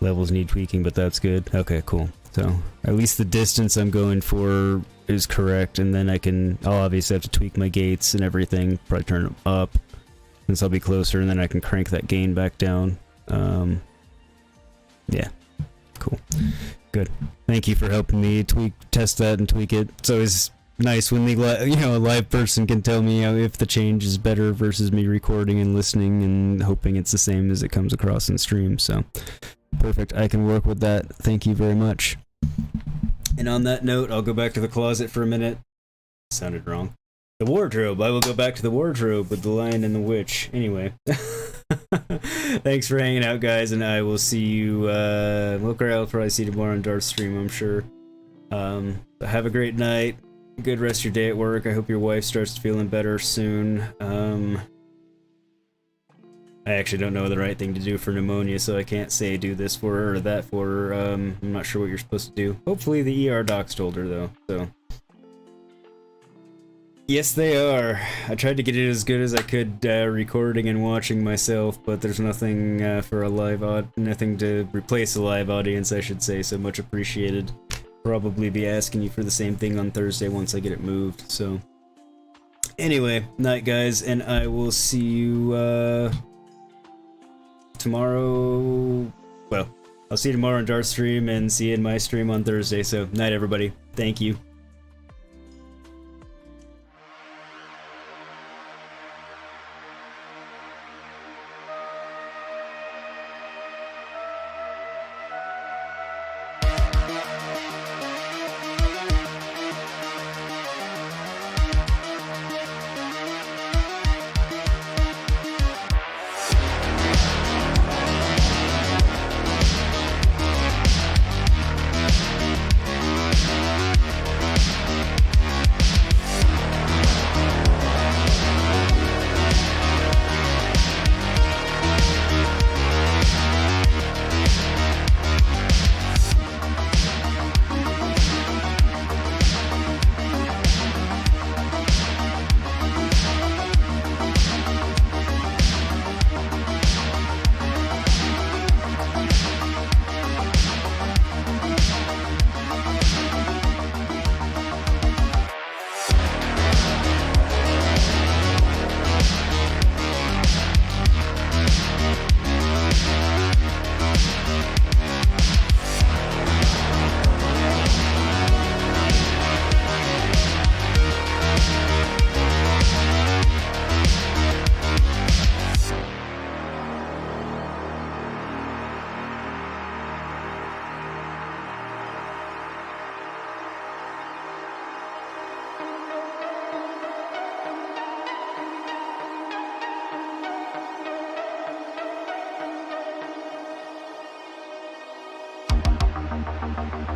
Levels need tweaking, but that's good. Okay, cool. So at least the distance I'm going for is correct, and then I'll obviously have to tweak my gates and everything, probably turn them up since I'll be closer, and then I can crank that gain back down. Yeah, cool. Good. Thank you for helping me test that and tweak it. It's always nice when a live person can tell me if the change is better versus me recording and listening and hoping it's the same as it comes across in stream. So perfect. I can work with that. Thank you very much. And on that note, I'll go back to the closet for a minute. Sounded wrong. The wardrobe. I will go back to the wardrobe with the lion and the witch. Anyway. Thanks for hanging out, guys, and I will see you. I'll probably see you tomorrow on Darth's stream, I'm sure. Have a great night. Good rest of your day at work. I hope your wife starts feeling better soon. I actually don't know the right thing to do for pneumonia, so I can't say do this for her or that for her. I'm not sure what you're supposed to do. Hopefully the ER docs told her, though, so. Yes, they are. I tried to get it as good as I could, recording and watching myself, but there's nothing for a nothing to replace a live audience, I should say. So much appreciated. Probably be asking you for the same thing on Thursday once I get it moved. So, anyway, night, guys, and I will see you tomorrow. Well, I'll see you tomorrow on Darth stream and see you in my stream on Thursday. So, night, everybody. Thank you. Thank you.